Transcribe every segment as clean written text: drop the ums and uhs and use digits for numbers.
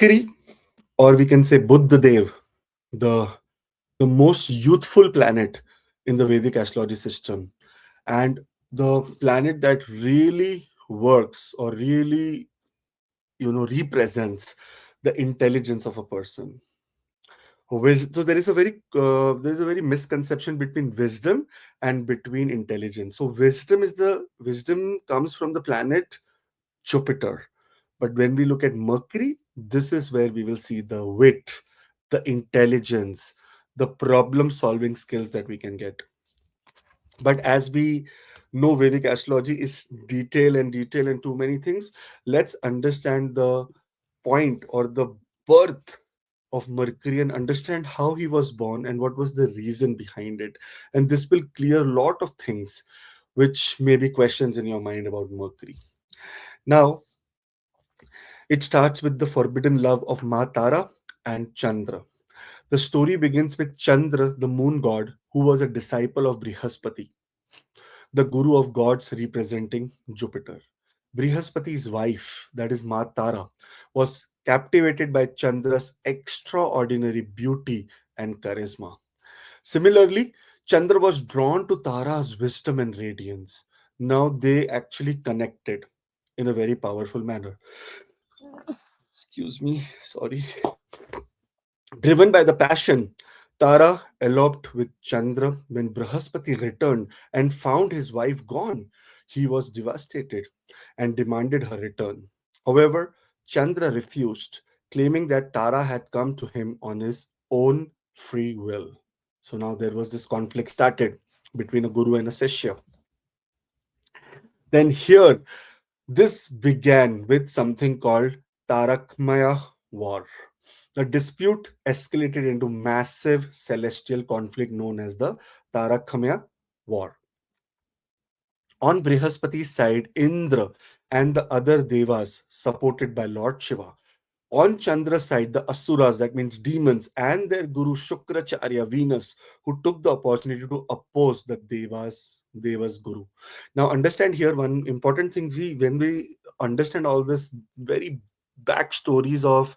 Mercury, or we can say Buddha Dev, the the most youthful planet in the Vedic astrology system, and the planet that really works or really represents the intelligence of a person. So there is a very misconception between wisdom and between intelligence. So wisdom comes from the planet Jupiter. But when we look at Mercury, this is where we will see the wit, the intelligence, the problem solving skills that we can get. But as we know, Vedic astrology is detail and too many things. Let's understand the point or the birth of Mercury and understand how he was born and what was the reason behind it. And this will clear a lot of things which may be questions in your mind about Mercury. Now, it starts with the forbidden love of Ma Tara and Chandra. The story begins with Chandra, the moon god, who was a disciple of Brihaspati, the guru of gods representing Jupiter. Brihaspati's wife, that is Ma Tara, was captivated by Chandra's extraordinary beauty and charisma. Similarly, Chandra was drawn to Tara's wisdom and radiance. Now they actually connected in a very powerful manner. Excuse me, sorry. Driven by the passion, Tara eloped with Chandra. When Brihaspati returned and found his wife gone, he was devastated and demanded her return. However, Chandra refused, claiming that Tara had come to him on his own free will. So now there was this conflict started between a guru and a seshya. Then here, this began with something called Tarakmaya War. The dispute escalated into massive celestial conflict known as the Tarakmaya War. On Brihaspati's side, Indra and the other devas supported by Lord Shiva. On Chandra's side, the Asuras, that means demons, and their guru Shukracharya, Venus, who took the opportunity to oppose the Devas guru. Now, understand here one important thing. When we understand all this very backstories of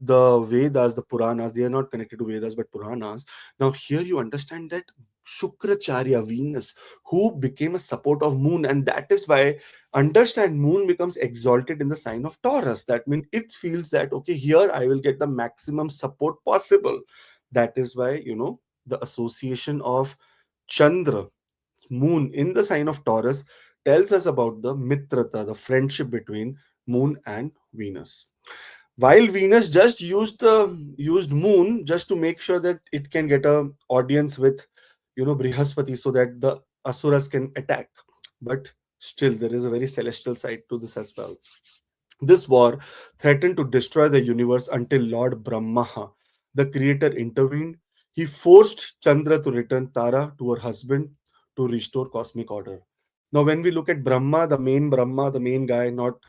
the Vedas, the Puranas, they are not connected to Vedas but Puranas. Now, here you understand that Shukracharya, Venus, who became a support of Moon, and that is why understand Moon becomes exalted in the sign of Taurus. That means it feels that okay, here I will get the maximum support possible. That is why the association of Chandra, Moon in the sign of Taurus, tells us about the mitrata, the friendship between Moon and Venus. While Venus just used Moon just to make sure that it can get a audience with Brihaspati so that the Asuras can attack. But still, there is a very celestial side to this as well. This war threatened to destroy the universe until Lord Brahma, the creator, intervened. He forced Chandra to return Tara to her husband to restore cosmic order. Now, when we look at Brahma, the main guy, not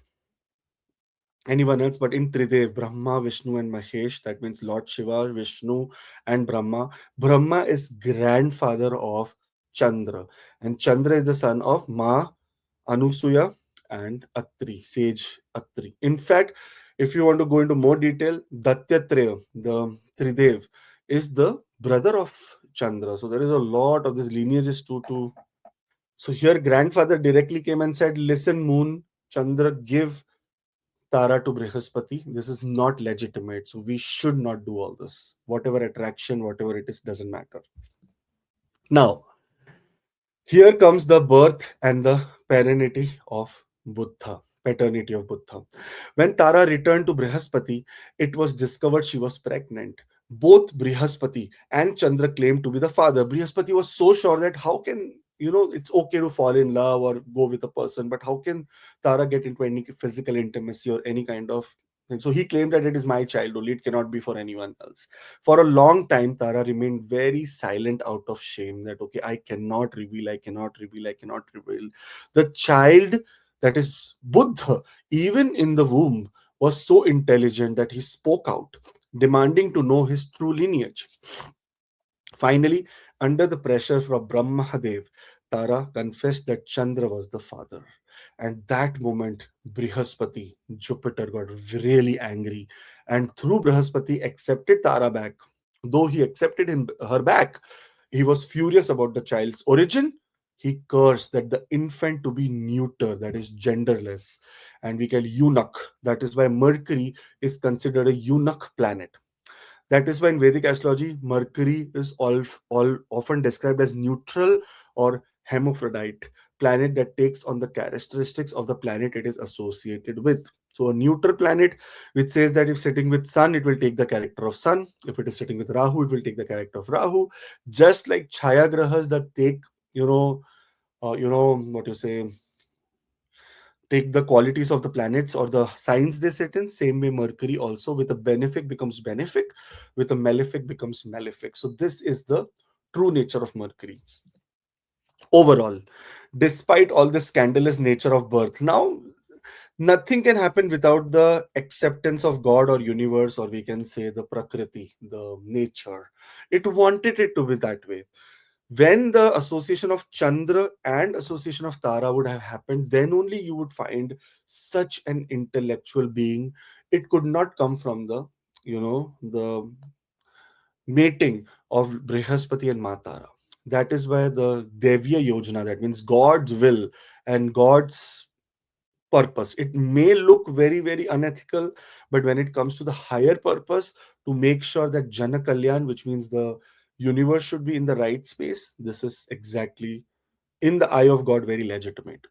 anyone else, but in Tridev, Brahma, Vishnu, and Mahesh, that means Lord Shiva, Vishnu, and Brahma. Brahma is grandfather of Chandra, and Chandra is the son of Ma, Anusuya, and Atri, sage Atri. In fact, if you want to go into more detail, Datyatreya, the Tridev, is the brother of Chandra. So there is a lot of this lineages to. So here, grandfather directly came and said, "Listen, Moon, Chandra, give Tara to Brihaspati. This is not legitimate. So we should not do all this. Whatever attraction, whatever it is, doesn't matter." Now, here comes the birth and the paternity of Buddha. Paternity of Buddha. When Tara returned to Brihaspati, it was discovered she was pregnant. Both Brihaspati and Chandra claimed to be the father. Brihaspati was so sure that how can it's okay to fall in love or go with a person, but how can Tara get into any physical intimacy or any kind of thing? So he claimed that it is my child only, it cannot be for anyone else. For a long time, Tara remained very silent out of shame that, okay, I cannot reveal, I cannot reveal. The child, that is Buddha, even in the womb, was so intelligent that he spoke out, demanding to know his true lineage. Finally, under the pressure from Brahmadev, Tara confessed that Chandra was the father. And that moment, Brihaspati, Jupiter, got really angry, and through Brihaspati accepted Tara back. Though he accepted her back, he was furious about the child's origin. He cursed that the infant to be neuter, that is genderless, and we call eunuch. That is why Mercury is considered a eunuch planet. That is why in Vedic astrology, Mercury is all often described as neutral or hermaphrodite, planet that takes on the characteristics of the planet it is associated with. So a neutral planet, which says that if sitting with Sun, it will take the character of Sun. If it is sitting with Rahu, it will take the character of Rahu. Just like Chaya grahas that take, what you say, take the qualities of the planets or the signs they sit in. Same way Mercury also, with a benefic becomes benefic, with a malefic becomes malefic. So this is the true nature of Mercury overall, despite all the scandalous nature of birth. Now nothing can happen without the acceptance of God or universe, or we can say the prakriti, the nature. It wanted it to be that way. When the association of Chandra and association of Tara would have happened, then only you would find such an intellectual being. It could not come from the mating of Brihaspati and Matara. That is why the Devya Yojana, that means God's will and God's purpose. It may look very, very unethical, but when it comes to the higher purpose, to make sure that Jana Kalyan, which means the universe should be in the right space, this is exactly in the eye of God very legitimate.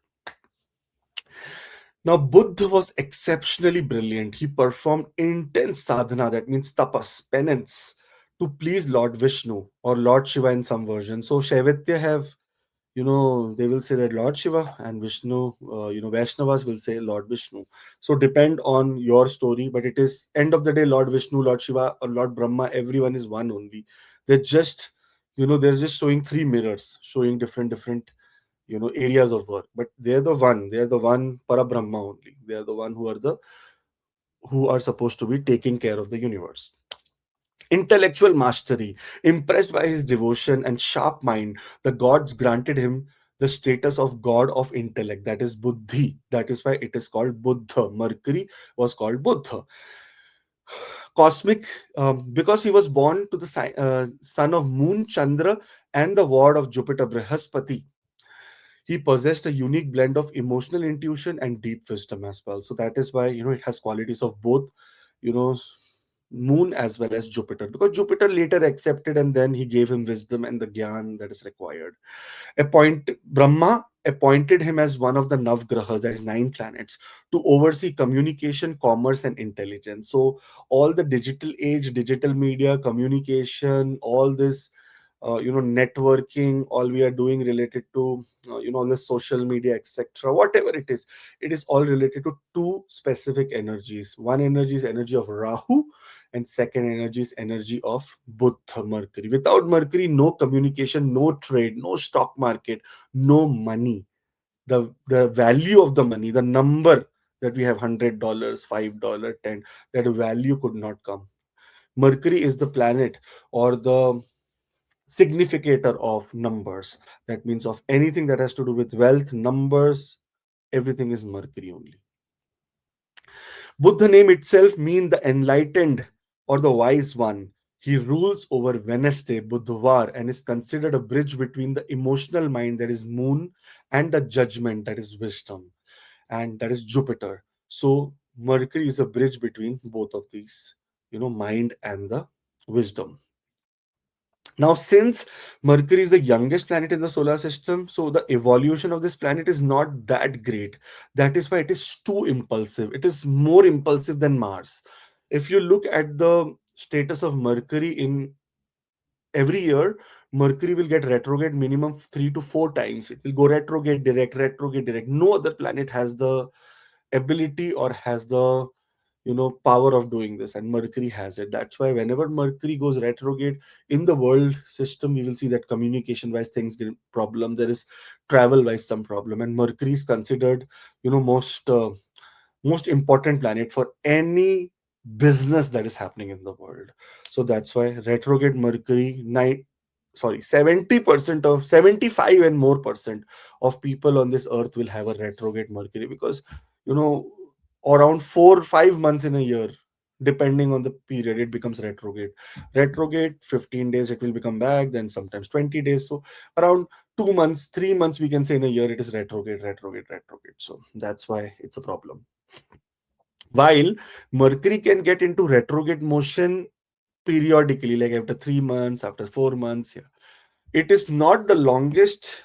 Now, Buddha was exceptionally brilliant. He performed intense sadhana, that means tapas, penance, to please Lord Vishnu or Lord Shiva in some version. So, Shaivatya have, they will say that Lord Shiva, and Vishnu, Vaishnavas will say Lord Vishnu. So, depend on your story, but it is end of the day, Lord Vishnu, Lord Shiva, or Lord Brahma, everyone is one only. They're just, they're just showing three mirrors, showing different areas of work, but they're the one Parabrahma only. They are the one who are supposed to be taking care of the universe. Intellectual mastery. Impressed by his devotion and sharp mind, the gods granted him the status of god of intellect, that is Buddhi. That is why it is called Buddha. Mercury was called Buddha. Cosmic, because he was born to the son of Moon Chandra and the ward of Jupiter Brihaspati. He possessed a unique blend of emotional intuition and deep wisdom as well. So that is why it has qualities of both, you know Moon as well as Jupiter, because Jupiter later accepted and then he gave him wisdom and the gyan that is required. Brahma appointed him as one of the Navgrahas, that is nine planets, to oversee communication, commerce, and intelligence. So all the digital age, digital media, communication, all this, networking, all we are doing related to, all the social media, etc. Whatever it is all related to two specific energies. One energy is energy of Rahu, and second energy is energy of Buddha, Mercury. Without Mercury, no communication, no trade, no stock market, no money. The value of the money, the number that we have, $100, $5, 10, that value could not come. Mercury is the planet or the significator of numbers. That means of anything that has to do with wealth, numbers, everything is Mercury only. Buddha name itself mean the enlightened or the wise one. He rules over Wednesday, Budhvar, and is considered a bridge between the emotional mind, that is Moon, and the judgment, that is wisdom, and that is Jupiter. So Mercury is a bridge between both of these, mind and the wisdom. Now, since Mercury is the youngest planet in the solar system, so the evolution of this planet is not that great. That is why it is too impulsive. It is more impulsive than Mars. If you look at the status of Mercury in every year, Mercury will get retrograde minimum 3 to 4 times. It will go retrograde, direct, retrograde, direct. No other planet has the ability or has the power of doing this, and Mercury has it. That's why whenever Mercury goes retrograde in the world system, you will see that communication wise things get problem, there is travel wise some problem, and Mercury is considered most important planet for any business that is happening in the world. So that's why retrograde Mercury night sorry, 70% of 75 and more percent of people on this earth will have a retrograde Mercury, because you know around 4 or 5 months in a year, depending on the period, it becomes retrograde 15 days it will become back, then sometimes 20 days. So around 2 months, 3 months, we can say in a year it is retrograde. So that's why it's a problem. While Mercury can get into retrograde motion periodically, like after 3 months, after 4 months. Yeah, it is not the longest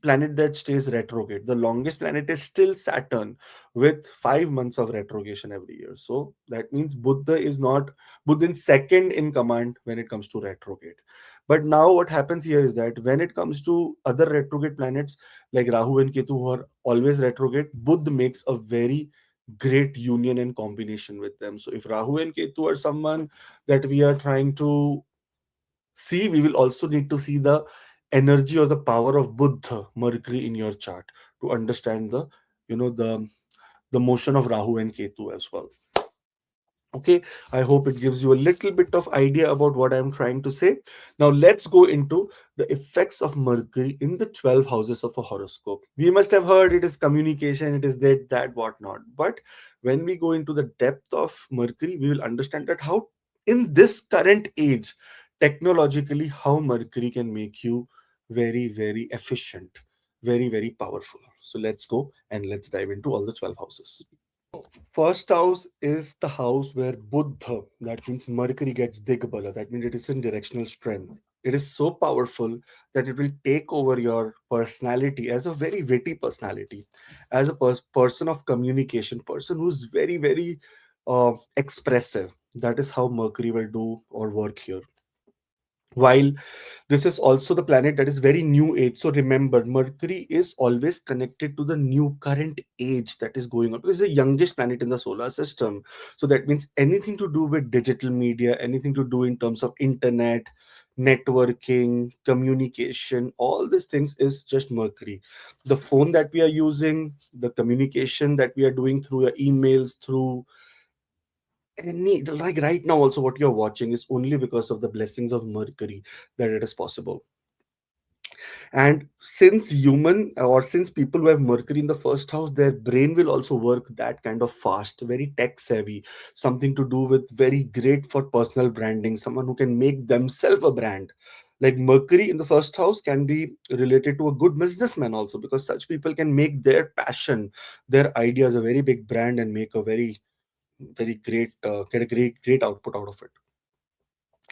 planet that stays retrograde. The longest planet is still Saturn, with 5 months of retrogression every year. So that means Buddha is not Buddha is second in command when it comes to retrograde. But now what happens here is that when it comes to other retrograde planets like Rahu and Ketu, who are always retrograde, Buddha makes a very great union and combination with them. So if Rahu and Ketu are someone that we are trying to see, we will also need to see the energy or the power of Buddha, Mercury, in your chart to understand the, the motion of Rahu and Ketu as well. Okay, I hope it gives you a little bit of idea about what I'm trying to say. Now let's go into the effects of Mercury in the 12 houses of a horoscope. We must have heard it is communication, it is that, whatnot. But when we go into the depth of Mercury, we will understand that how, in this current age, technologically, how Mercury can make you very, very efficient, very, very powerful. So let's go and let's dive into all the 12 houses. First house is the house where Buddha, that means Mercury, gets Digbala. That means it is in directional strength. It is so powerful that it will take over your personality as a very witty personality, as a person of communication, person who's very, very expressive. That is how Mercury will do or work here. While this is also the planet that is very new age. So remember, Mercury is always connected to the new current age that is going on, because it's the youngest planet in the solar system. So that means anything to do with digital media, anything to do in terms of internet, networking, communication, all these things is just Mercury. The phone that we are using, the communication that we are doing through your emails, through any, like right now also what you're watching, is only because of the blessings of Mercury that it is possible. And since human, or since people who have Mercury in the first house, their brain will also work that kind of fast, very tech savvy, something to do with very great for personal branding, someone who can make themselves a brand. Like Mercury in the first house can be related to a good businessman also, because such people can make their passion, their ideas a very big brand, and make a very, very great, get a great output out of it.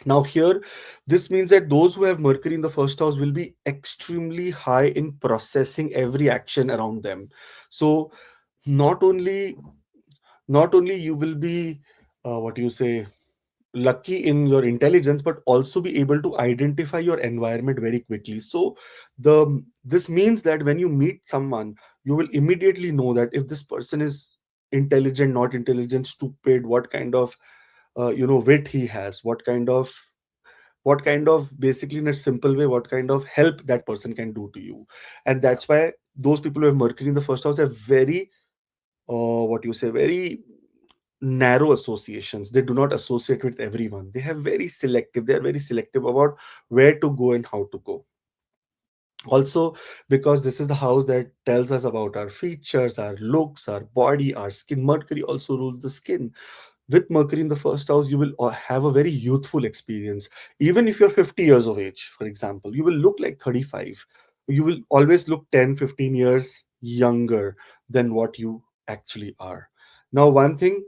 Now, here, this means that those who have Mercury in the first house will be extremely high in processing every action around them. So, not only you will be, what do you say, lucky in your intelligence, but also be able to identify your environment very quickly. So, this means that when you meet someone, you will immediately know that if this person is intelligent, not intelligent, stupid, what kind of wit he has, what kind of basically, in a simple way, what kind of help that person can do to you. And that's why those people who have Mercury in the first house have very, what you say, very narrow associations. They do not associate with everyone. They are very selective about where to go and how to go. Also, because this is the house that tells us about our features, our looks, our body, our skin. Mercury also rules the skin. With Mercury in the first house, you will have a very youthful experience. Even if you're 50 years of age, for example, you will look like 35. You will always look 10, 15 years younger than what you actually are. Now, one thing,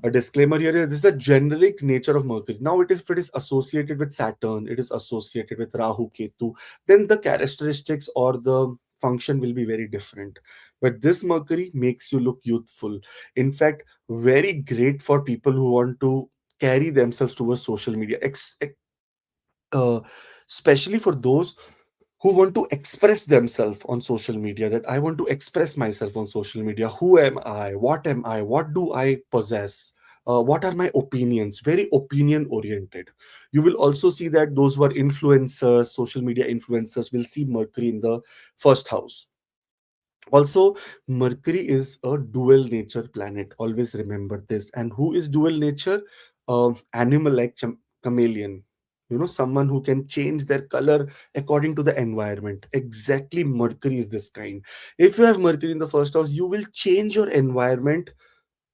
a disclaimer here is this is the generic nature of Mercury. Now, if it is associated with Saturn, it is associated with Rahu, Ketu, then the characteristics or the function will be very different. But this Mercury makes you look youthful. In fact, very great for people who want to carry themselves towards social media, uh, especially for those who want to express themselves on social media. That I want to express myself on social media. Who am I? What do I possess? What are my opinions? Very opinion oriented. You will also see that those who are influencers, social media influencers, will see Mercury in the first house. Also, Mercury is a dual nature planet. Always remember this. And who is dual nature? Animal like chameleon. someone who can change their color according to the environment. Exactly, Mercury is this kind. If you have Mercury in the first house, you will change your environment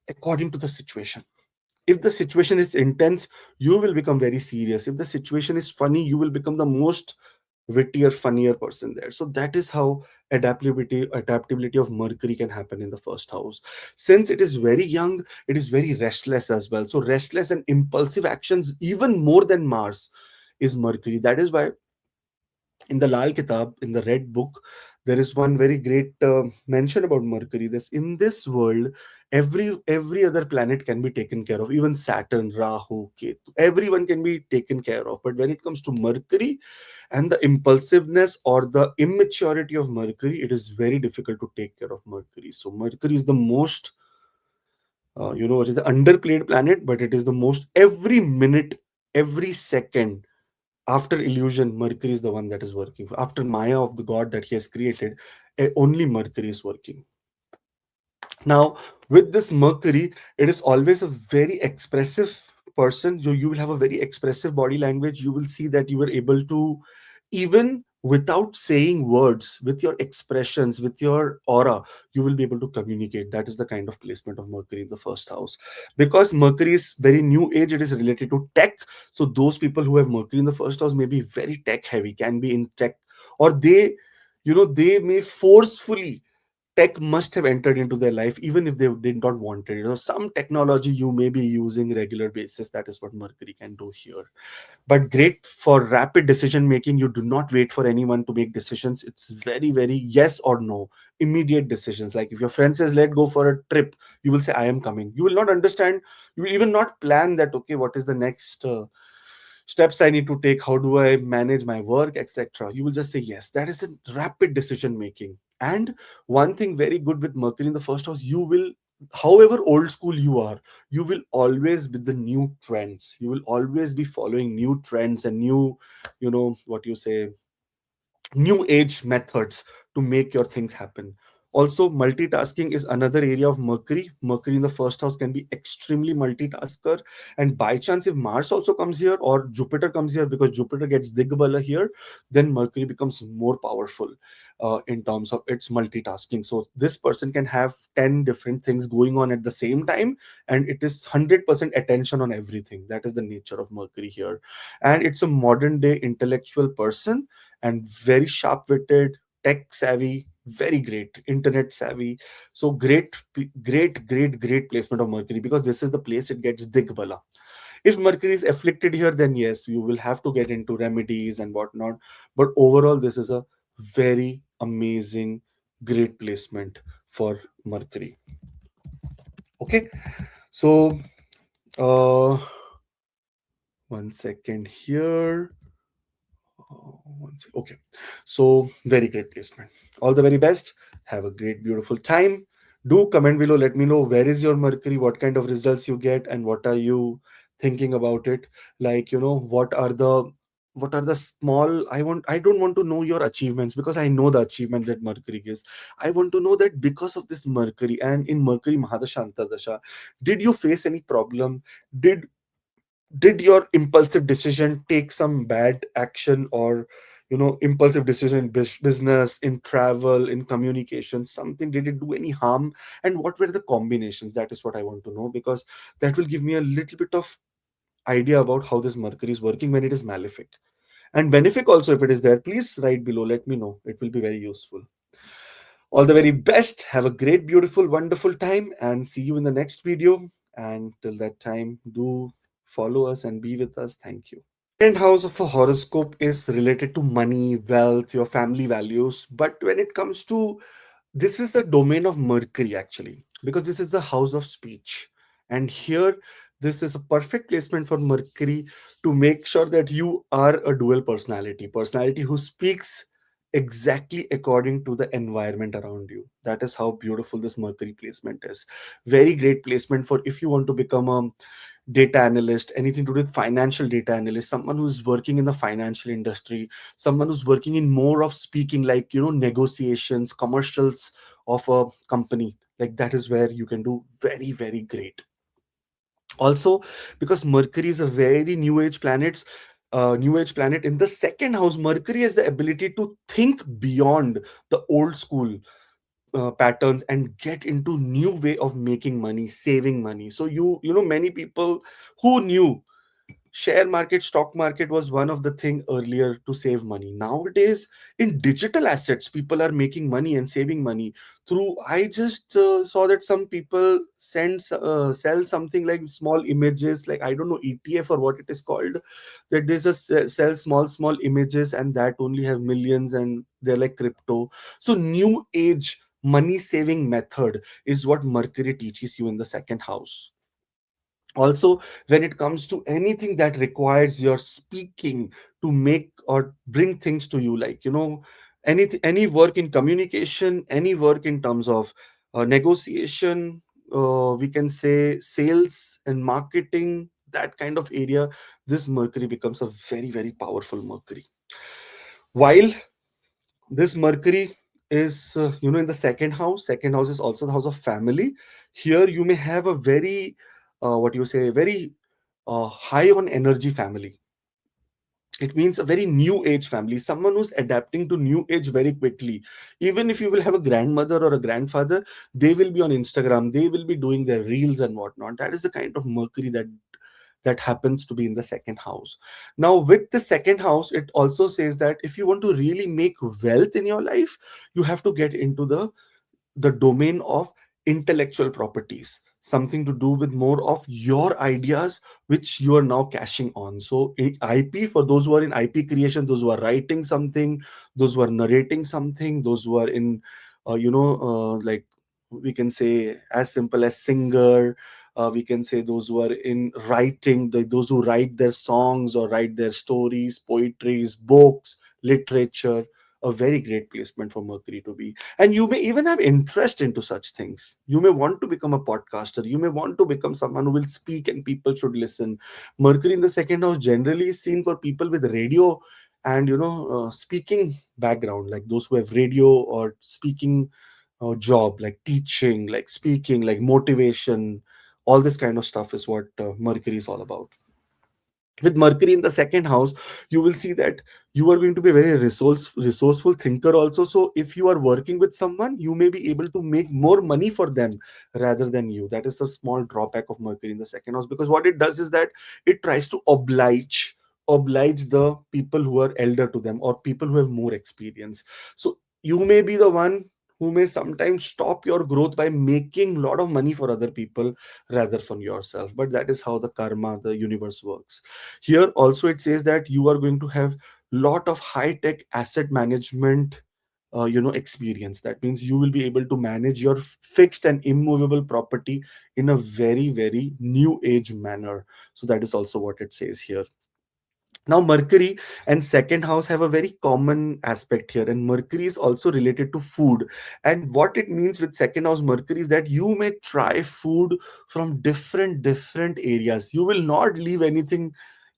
according to the situation. If the situation is intense, you will become very serious. If the situation is funny, you will become the most wittier, funnier person there. So that is how adaptability of Mercury can happen in the first house. Since it is very young, it is very restless as well. So restless and impulsive actions, even more than Mars, is Mercury. That is why in the Lal Kitab, in the Red Book, there is one very great mention about Mercury. This in this world, every other planet can be taken care of. Even Saturn, Rahu, Ketu, everyone can be taken care of. But when it comes to Mercury and the impulsiveness or the immaturity of Mercury, it is very difficult to take care of Mercury. So Mercury is the most, what is the underplayed planet, but it is the most every minute, every second after illusion, Mercury is the one that is working. After Maya of the god that he has created, only Mercury is working. Now, with this Mercury, it is always a very expressive person. You will have a very expressive body language. You will see that you are able to, even without saying words, with your expressions, with your aura, you will be able to communicate. That is the kind of placement of Mercury in the first house. Because Mercury is very new age, it is related to tech. So those people who have Mercury in the first house may be very tech heavy, can be in tech, or they may forcefully, tech must have entered into their life even if they did not want it. Some technology you may be using regular basis. That is what Mercury can do here. But great for rapid decision making. You do not wait for anyone to make decisions. It's very, very yes or no, immediate decisions. Like if your friend says let go for a trip, you will say I am coming. You will not understand, you will even not plan that, okay, what is the next steps I need to take, how do I manage my work, etc. You will just say yes. That is a rapid decision making. And one thing very good with Mercury in the first house, you will, however old school you are, you will always be the new trends. You will always be following new trends and new, what you say, new age methods to make your things happen. Also, multitasking is another area of Mercury. Mercury in the first house can be extremely multitasker. And by chance, if Mars also comes here or Jupiter comes here, because Jupiter gets Digbala here, then Mercury becomes more powerful in terms of its multitasking. So this person can have 10 different things going on at the same time, and it is 100% attention on everything. That is the nature of Mercury here. And it's a modern day intellectual person and very sharp witted, tech savvy, very great internet savvy. So great placement of Mercury, because this is the place it gets Digbala. If Mercury is afflicted here, then yes, you will have to get into remedies and whatnot. But overall, this is a very amazing, great placement for Mercury. Okay, so uh, one second here. Okay. So, very great placement. All the very best. Have a great, beautiful time. Do comment below. Let me know where is your Mercury, what kind of results you get, and what are you thinking about it. Like, what are the small, I don't want to know your achievements, because I know the achievements that Mercury gives. I want to know that because of this Mercury and in Mercury Mahadashanta Dasha, did you face any problem? Did your impulsive decision take some bad action, or impulsive decision in business, in travel, in communication, something, did it do any harm? And what were the combinations? That is what I want to know, because that will give me a little bit of idea about how this Mercury is working when it is malefic. And benefic also, if it is there, please write below, let me know. It will be very useful. All the very best. Have a great, beautiful, wonderful time, and see you in the next video. And till that time, do follow us and be with us. Thank you. Second house of a horoscope is related to money, wealth, your family values. But when it comes to, this is a domain of Mercury actually, because this is the house of speech. And here, this is a perfect placement for Mercury to make sure that you are a dual personality who speaks exactly according to the environment around you. That is how beautiful this Mercury placement is. Very great placement for if you want to become a data analyst, anything to do with financial data analyst, someone who's working in the financial industry, someone who's working in more of speaking, like negotiations, commercials of a company. Like that is where you can do very, very great. Also, because Mercury is a very new age planet, new age planet in the second house. Mercury has the ability to think beyond the old school patterns and get into new way of making money, saving money. So you know, many people who knew share market, stock market was one of the thing earlier to save money. Nowadays in digital assets people are making money and saving money through, I just saw that some people sell something like small images, like I don't know, ETF or what it is called, that they just sell small images and that only have millions and they're like crypto. So new age money saving method is what Mercury teaches you in the second house. Also, when it comes to anything that requires your speaking to make or bring things to you, like, you know, any work in communication, any work in terms of negotiation, we can say sales and marketing, that kind of area, this Mercury becomes a very powerful Mercury. While this Mercury is in the second house, second house is also the house of family. Here you may have a very what you say, very high on energy family. It means a very new age family, someone who's adapting to new age very quickly. Even if you will have a grandmother or a grandfather, they will be on Instagram, they will be doing their reels and whatnot. That is the kind of Mercury that happens to be in the second house. Now with the second house, it also says that if you want to really make wealth in your life, you have to get into the domain of intellectual properties, something to do with more of your ideas which you are now cashing on. So IP, for those who are in IP creation, those who are writing something, those who are narrating something, those who are in like we can say as simple as singer, we can say those who are in writing, those who write their songs or write their stories, poetries, books, literature, a very great placement for Mercury to be. And you may even have interest into such things. You may want to become a podcaster, you may want to become someone who will speak and people should listen. Mercury in the second house generally is seen for people with radio and speaking background, like those who have radio or speaking job, like teaching, like speaking, like motivation. All this kind of stuff is what Mercury is all about. With Mercury in the second house, you will see that you are going to be a very resourceful thinker also. So if you are working with someone, you may be able to make more money for them rather than you. That is a small drawback of Mercury in the second house, because what it does is that it tries to oblige the people who are elder to them or people who have more experience. So you may be the one who may sometimes stop your growth by making a lot of money for other people rather from yourself. But that is how the karma, the universe works. Here also it says that you are going to have lot of high tech asset management experience. That means you will be able to manage your fixed and immovable property in a very new age manner. So that is also what it says here. Now Mercury and second house have a very common aspect here, and Mercury is also related to food. And what it means with second house Mercury is that you may try food from different areas. You will not leave anything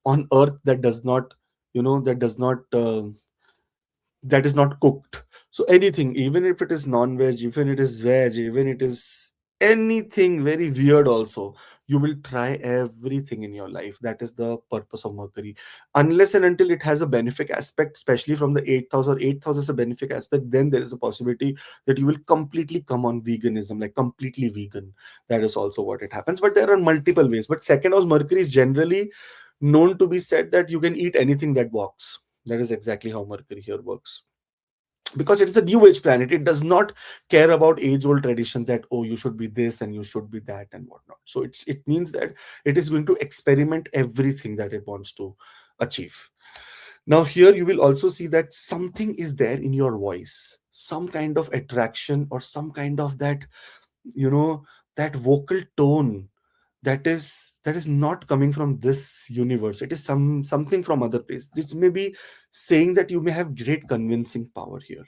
on earth that does not that is not cooked. So anything, even if it is non-veg, even it is veg, even it is anything very weird also, you will try everything in your life. That is the purpose of Mercury. Unless and until it has a benefic aspect, especially from the 8th house, or 8th house is a benefic aspect, then there is a possibility that you will completely come on veganism, like completely vegan. That is also what it happens. But there are multiple ways. But second house Mercury is generally known to be said that you can eat anything that walks. That is exactly how Mercury here works, because it is a new age planet. It does not care about age old traditions that, oh, you should be this and you should be that and whatnot. So it means that it is going to experiment everything that it wants to achieve. Now here you will also see that something is there in your voice, some kind of attraction or some kind of that, you know that vocal tone, that is not coming from this universe. It is something from other place. This may be saying that you may have great convincing power here.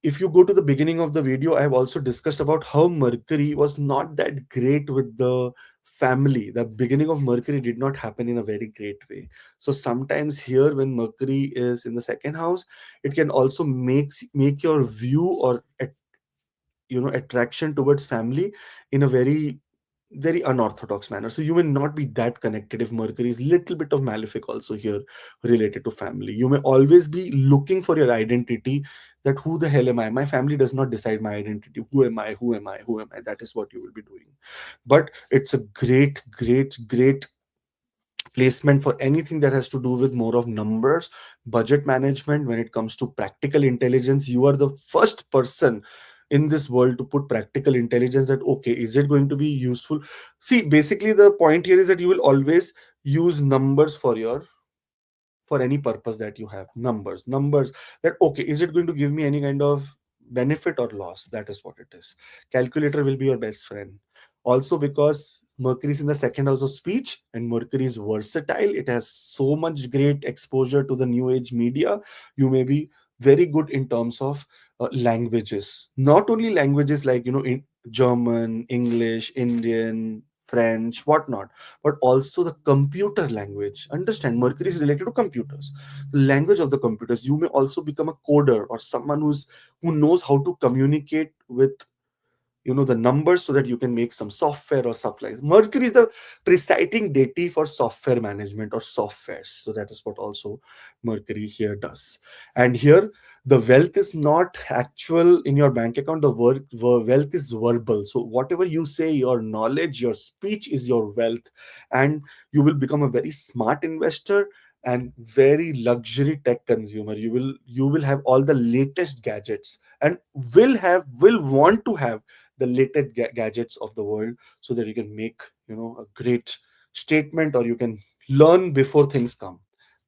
If you go to the beginning of the video, I have also discussed about how Mercury was not that great with the family. The beginning of Mercury did not happen in a very great way. So sometimes here, when Mercury is in the second house, it can also make your view or attraction towards family in a very very unorthodox manner. So you may not be that connected if Mercury is little bit of malefic also here related to family. You may always be looking for your identity, that who the hell am I? My family does not decide my identity. Who am I? Who am I? Who am I? That is what you will be doing. But it's a great, great, great placement for anything that has to do with more of numbers, budget management. When it comes to practical intelligence, you are the first person in this world to put practical intelligence, that okay, is it going to be useful? See, basically the point here is that you will always use numbers for any purpose that you have. Numbers, that okay, is it going to give me any kind of benefit or loss? That is what it is. Calculator will be your best friend. Also, because Mercury is in the second house of speech, and Mercury is versatile, it has so much great exposure to the new age media. You may be very good in terms of languages, not only languages like, in German, English, Indian, French, whatnot, but also the computer language. Understand, Mercury is related to computers, the language of the computers. You may also become a coder, or someone who knows how to communicate with, the numbers, so that you can make some software or stuff like that. Mercury is the presiding deity for software management or softwares, so that is what also Mercury here does. And here, the wealth is not actual in your bank account. The wealth is verbal. So whatever you say, your knowledge, your speech is your wealth. And you will become a very smart investor and very luxury tech consumer. You will have all the latest gadgets, and will want to have the latest gadgets of the world, so that you can make, a great statement, or you can learn before things come.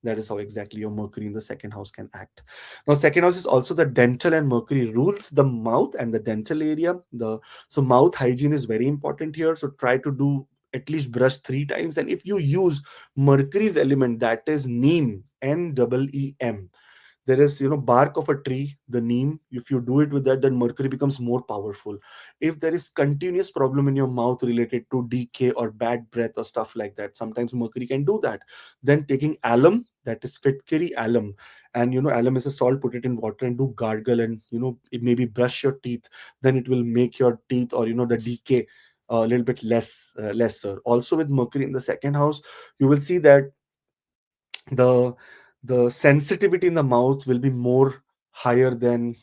That is how exactly your Mercury in the second house can act. Now, second house is also the dental, and Mercury rules the mouth and the dental area. The so mouth hygiene is very important here, so try to do at least brush 3 times. And if you use Mercury's element, that is neem, Neem, there is, bark of a tree, the neem. If you do it with that, then Mercury becomes more powerful. If there is continuous problem in your mouth related to decay or bad breath or stuff like that, sometimes Mercury can do that. Then taking alum, that is Fitkiri alum, and alum is a salt, put it in water and do gargle, and it maybe brush your teeth. Then it will make your teeth, or the decay a little bit lesser. Also, with Mercury in the second house, you will see that the the sensitivity in the mouth will be more higher than,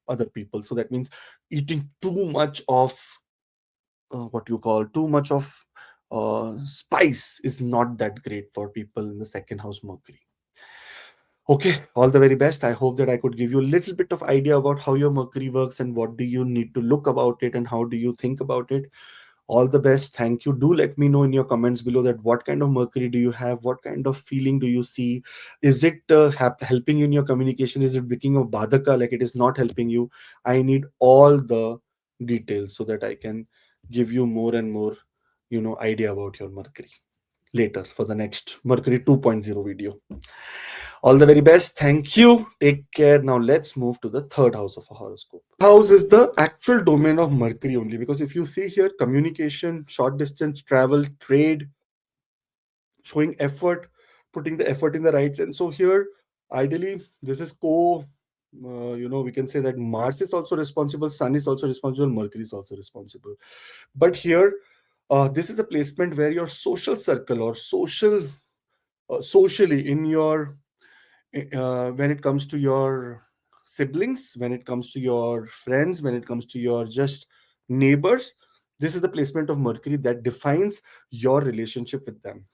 other people. So that means eating too much of, what you call, too much of spice is not that great for people in the second house Mercury. Okay, all the very best. I hope that I could give you a little bit of idea about how your Mercury works, and what do you need to look about it, and how do you think about it. All the best. Thank you. Do let me know in your comments below that what kind of Mercury do you have, what kind of feeling do you see. Is it helping you in your communication? Is it becoming a badaka, like it is not helping you? I need all the details, so that I can give you more and more, idea about your Mercury later for the next Mercury 2.0 video. All the very best. Thank you. Take care. Now let's move to the third house of a horoscope. House is the actual domain of Mercury only, because if you see here, communication, short distance travel, trade, showing effort, putting the effort in the right sense. So here, ideally, this is we can say that Mars is also responsible, Sun is also responsible, Mercury is also responsible. But here, this is a placement where your social circle, or socially in your when it comes to your siblings, when it comes to your friends, when it comes to your just neighbors, this is the placement of Mercury that defines your relationship with them.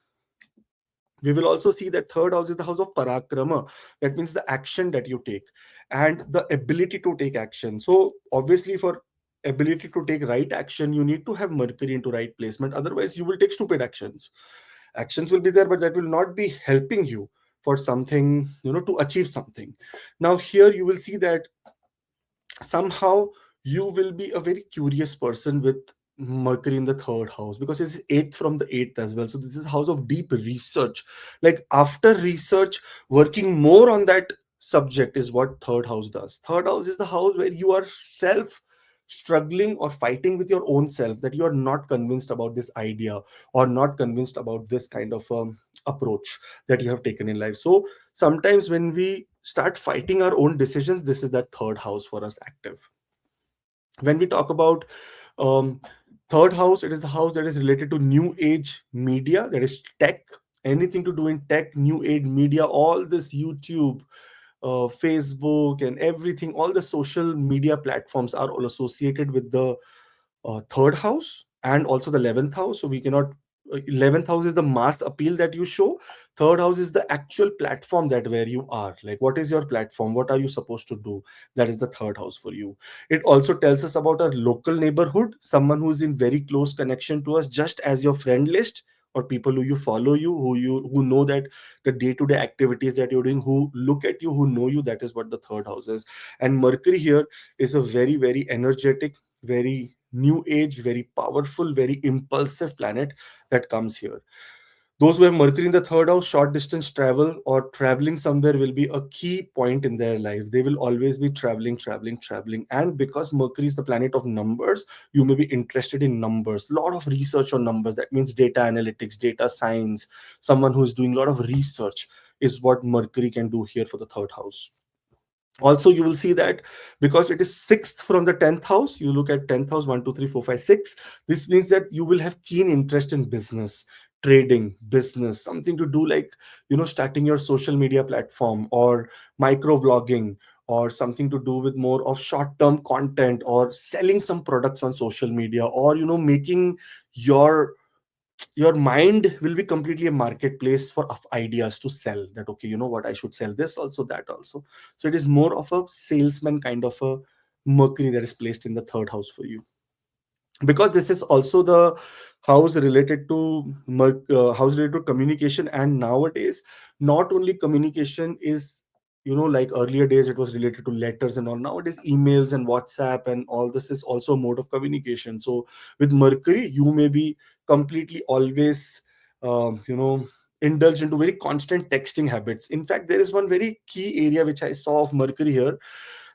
We will also see that third house is the house of Parakrama. That means the action that you take and the ability to take action. So obviously, for ability to take right action, you need to have Mercury into right placement. Otherwise, you will take stupid actions. Actions will be there, but that will not be helping you for something, to achieve something. Now here you will see that somehow you will be a very curious person with Mercury in the third house, because it's eighth from the eighth as well. So this is house of deep research. Like after research, working more on that subject is what third house does. Third house is the house where you are self struggling or fighting with your own self, that you are not convinced about this idea, or not convinced about this kind of approach that you have taken in life. So sometimes when we start fighting our own decisions, this is that third house for us active. When we talk about um, Third house, it is the house that is related to new age media, that is tech. Anything to do in tech, new age media, all this YouTube, Facebook, and everything, all the social media platforms are all associated with the third house and also the 11th house. So we cannot. 11th house is the mass appeal that you show. Third house is the actual platform that where you are. Like, what is your platform? What are you supposed to do? That is the third house for you. It also tells us about our local neighborhood, someone who is in very close connection to us, just as your friend list, or people who you follow you, who know that the day-to-day activities that you're doing, who look at you, who know you. That is what the third house is. And Mercury here is a very, very energetic, very new age, very powerful, very impulsive planet that comes here. Those who have Mercury in the third house, short distance travel or traveling somewhere will be a key point in their life. They will always be traveling, traveling, traveling. And because Mercury is the planet of numbers, you may be interested in numbers. A lot of research on numbers. That means data analytics, data science. Someone who is doing a lot of research is what Mercury can do here for the third house. Also, you will see that because it is sixth from the 10th house, you look at 10th house, 1, 2, 3, 4, 5, 6. This means that you will have keen interest in business, trading, business, something to do like, starting your social media platform, or micro blogging, or something to do with more of short term content, or selling some products on social media, or making your mind will be completely a marketplace for of ideas to sell. That, okay, you know what, I should sell this also, that also. So it is more of a salesman kind of a Mercury that is placed in the third house for you, because this is also the house related to house related to communication. And nowadays, not only communication is, like earlier days it was related to letters and all. Nowadays, emails and WhatsApp and all this is also a mode of communication. So with Mercury, you may be completely always indulge into very constant texting habits. In fact, there is one very key area which I saw of Mercury here,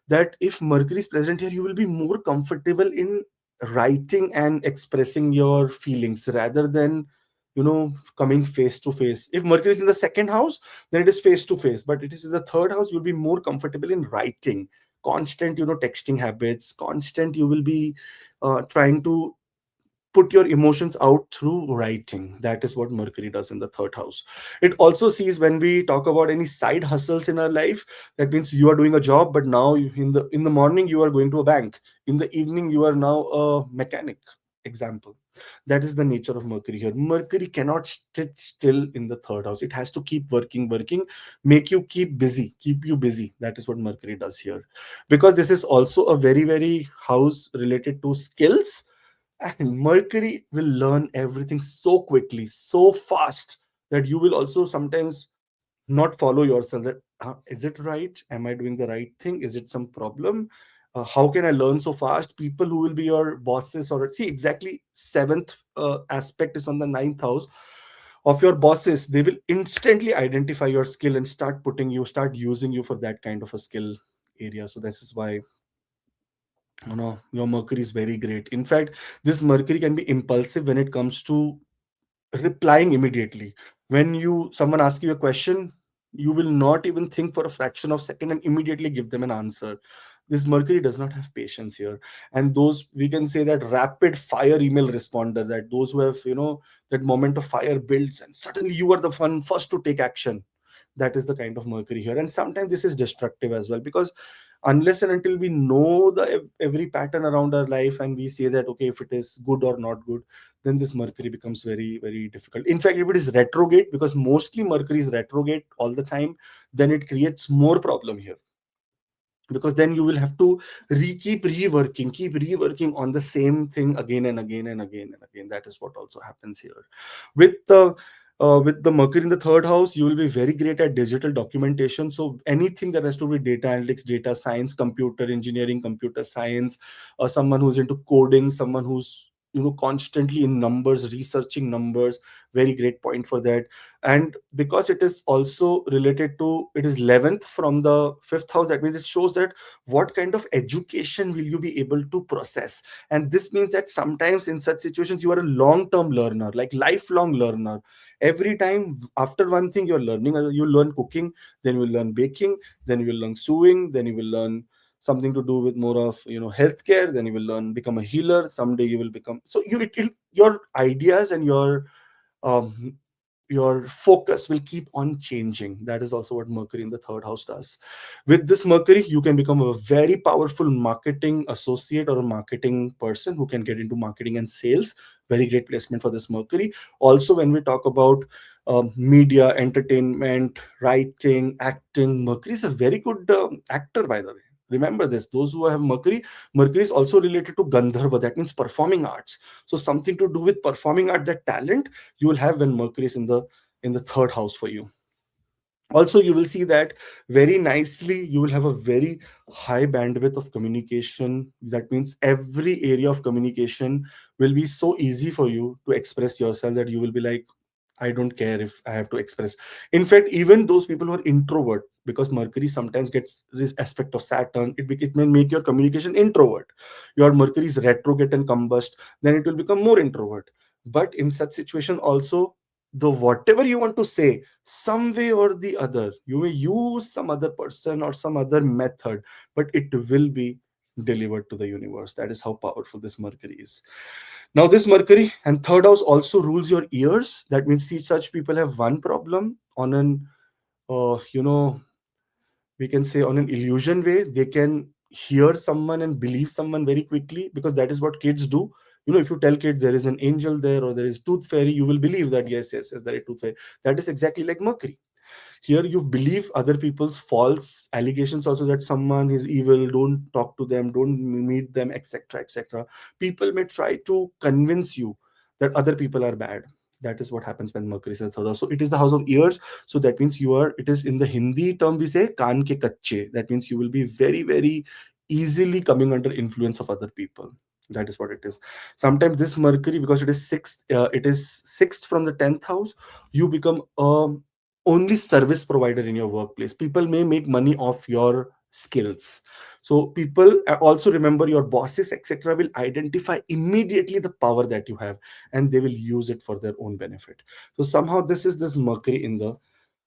that if Mercury is present here, you will be more comfortable in writing and expressing your feelings rather than coming face to face. If Mercury is in the second house, then it is face to face, but it is in the third house, you'll be more comfortable in writing. Constant texting habits, constant, you will be trying to put your emotions out through writing. That is what Mercury does in the third house. It also sees when we talk about any side hustles in our life. That means you are doing a job, but now in the morning you are going to a bank, in the evening you are now a mechanic, example. That is the nature of Mercury here. Mercury cannot sit still in the third house. It has to keep working, make you keep you busy. That is what Mercury does here. Because this is also a very, very house related to skills, and Mercury will learn everything so quickly, so fast, that you will also sometimes not follow yourself. That is it right? Am I doing the right thing? Is it some problem? How can I learn so fast? People who will be your bosses, or see, exactly seventh aspect is on the ninth house of your bosses. They will instantly identify your skill and start using you for that kind of a skill area. So this is why your Mercury is very great. In fact, this Mercury can be impulsive when it comes to replying immediately. When you someone asks you a question, you will not even think for a fraction of a second and immediately give them an answer. This Mercury does not have patience here. And those, we can say, that rapid fire email responder, that those who have that moment of fire builds and suddenly you are the one first to take action. That is the kind of Mercury here. And sometimes this is destructive as well, because unless and until we know the every pattern around our life, and we say that, okay, if it is good or not good, then this Mercury becomes very, very difficult. In fact, if it is retrograde, because mostly Mercury is retrograde all the time, then it creates more problem here, because then you will have to keep reworking on the same thing again and again and again and again. That is what also happens here. With the Mercury in the third house, you will be very great at digital documentation. So anything that has to be data analytics, data science, computer engineering, computer science, or someone who's into coding, someone who's constantly in numbers, researching numbers, very great point for that. And because it is also related to, it is 11th from the fifth house, that means it shows that what kind of education will you be able to process. And this means that sometimes in such situations, you are a long term learner, like lifelong learner. Every time after one thing you're learning, you learn cooking, then you will learn baking, then you will learn sewing, then you will learn something to do with more of, healthcare, then you will learn become a healer. Someday you will become, so your ideas and um, your focus will keep on changing. That is also what Mercury in the third house does. With this Mercury, you can become a very powerful marketing associate or a marketing person who can get into marketing and sales. Very great placement for this Mercury. Also, when we talk about media, entertainment, writing, acting, Mercury is a very good actor, by the way. Remember this, those who have Mercury is also related to Gandharva, that means performing arts. So something to do with performing art, that talent you will have when Mercury is in the third house for you. Also, you will see that very nicely you will have a very high bandwidth of communication. That means every area of communication will be so easy for you to express yourself that you will be like, I don't care if I have to express. In fact, even those people who are introvert, because Mercury sometimes gets this aspect of Saturn, it may make your communication introvert. Your Mercury is retrograde and combust, then it will become more introvert. But in such situation also, the whatever you want to say, some way or the other, you may use some other person or some other method, but it will be delivered to the universe. That is how powerful this Mercury is. Now, this Mercury and third house also rules your ears. That means, see, such people have one problem on an, you know, we can say on an illusion way. They can hear someone and believe someone very quickly, because that is what kids do. If you tell kids there is an angel there or there is tooth fairy, you will believe that yes, yes, yes, there is tooth fairy. That is exactly like Mercury. Here you believe other people's false allegations also, that someone is evil, don't talk to them, don't meet them, etc., etc. People may try to convince you that other people are bad. That is what happens when Mercury is in the third house. So it is the house of ears. So that means it is in the Hindi term we say kaan ke kache. That means you will be very, very easily coming under influence of other people. That is what it is. Sometimes this Mercury, because it is sixth from the 10th house, you become a only service provider in your workplace. People may make money off your skills. So people also, remember, your bosses, etc., will identify immediately the power that you have, and they will use it for their own benefit. So somehow this Mercury in the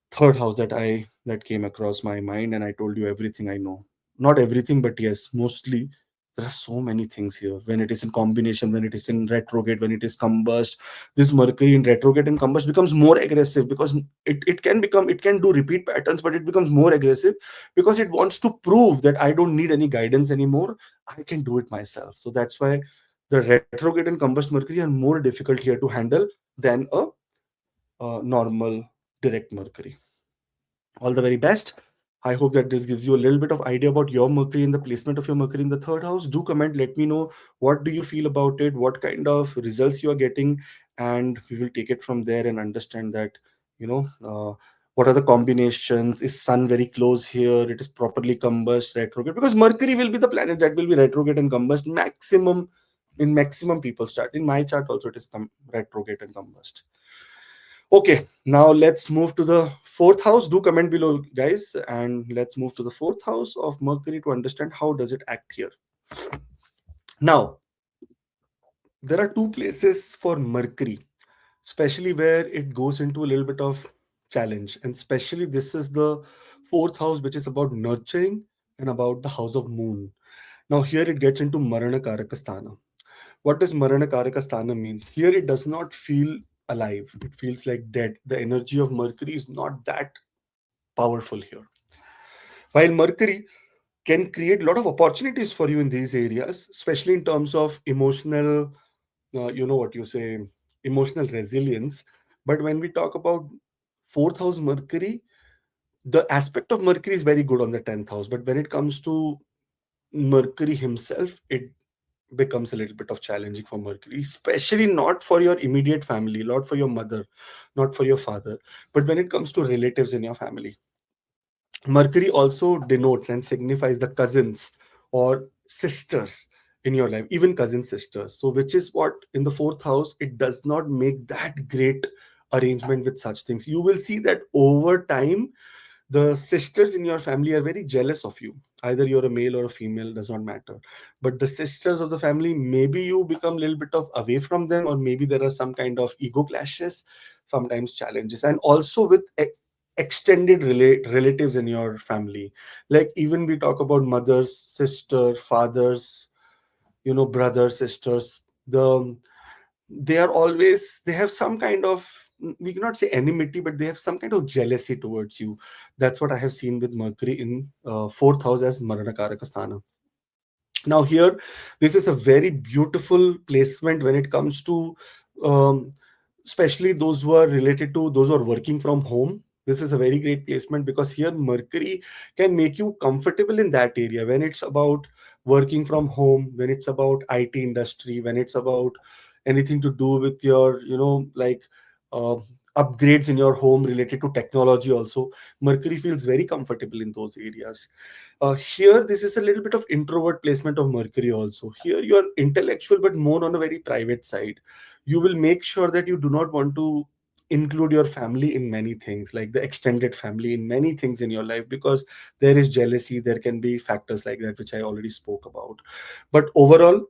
third house that came across my mind, and I told you everything I know. Not everything, but yes, mostly. There are so many things here. When it is in combination, when it is in retrograde, when it is combust, this Mercury in retrograde and combust becomes more aggressive, because it can do repeat patterns, but it becomes more aggressive because it wants to prove that I don't need any guidance anymore. I can do it myself. So that's why the retrograde and combust Mercury are more difficult here to handle than a normal direct Mercury. All the very best. I hope that this gives you a little bit of idea about your Mercury and the placement of your Mercury in the third house. Do comment, let me know what do you feel about it, what kind of results you are getting, and we will take it from there and understand that, you know, what are the combinations? Is Sun very close here? It is properly combust, retrograde, because Mercury will be the planet that will be retrograde and combust maximum people start. In my chart also, it is retrograde and combust. Okay, now let's move to the fourth house. Do comment below, guys, and let's move to the fourth house of Mercury to understand how does it act here. Now, there are two places for Mercury, especially where it goes into a little bit of challenge, and especially this is the fourth house, which is about nurturing and about the house of Moon. Now, here it gets into Marana Karakasthana. What does Marana Karakasthana mean? Here it does not feel alive. It feels like dead. The energy of Mercury is not that powerful here. While Mercury can create a lot of opportunities for you in these areas, especially in terms of emotional, what you say, emotional resilience. But when we talk about fourth house Mercury, the aspect of Mercury is very good on the 10th house. But when it comes to Mercury himself, it becomes a little bit of challenging for Mercury, especially not for your immediate family, not for your mother, not for your father, but when it comes to relatives in your family. Mercury also denotes and signifies the cousins or sisters in your life, even cousin sisters. So, which is what in the fourth house, it does not make that great arrangement with such things. You will see that over time, the sisters in your family are very jealous of you. Either you're a male or a female, does not matter. But the sisters of the family, maybe you become a little bit of away from them, or maybe there are some kind of ego clashes, sometimes challenges. And also with extended relatives in your family. Like even we talk about mothers, sister, fathers, brothers, sisters. They are always, they have some kind of, we cannot say enmity, but they have some kind of jealousy towards you. That's what I have seen with Mercury in fourth house as Maranakaraka sthana. Now here, this is a very beautiful placement when it comes to, um, especially those who are related to those who are working from home. This is a very great placement because here Mercury can make you comfortable in that area when it's about working from home, when it's about IT industry, when it's about anything to do with your, like, uh, upgrades in your home related to technology also. Mercury feels very comfortable in those areas. Here, this is a little bit of introvert placement of Mercury also. Here, you are intellectual, but more on a very private side. You will make sure that you do not want to include your family in many things, like the extended family in many things in your life, because there is jealousy. There can be factors like that, which I already spoke about. But overall,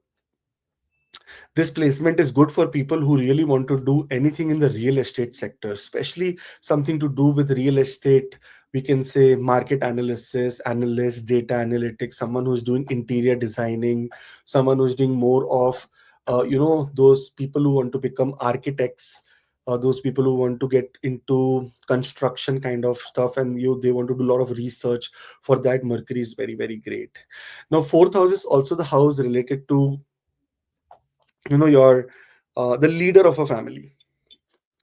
this placement is good for people who really want to do anything in the real estate sector, especially something to do with real estate. We can say market analysis, analyst, data analytics, someone who's doing interior designing, someone who's doing more of, those people who want to become architects, those people who want to get into construction kind of stuff, and they want to do a lot of research. For that, Mercury is very, very great. Now, fourth house is also the house related to, your the leader of a family.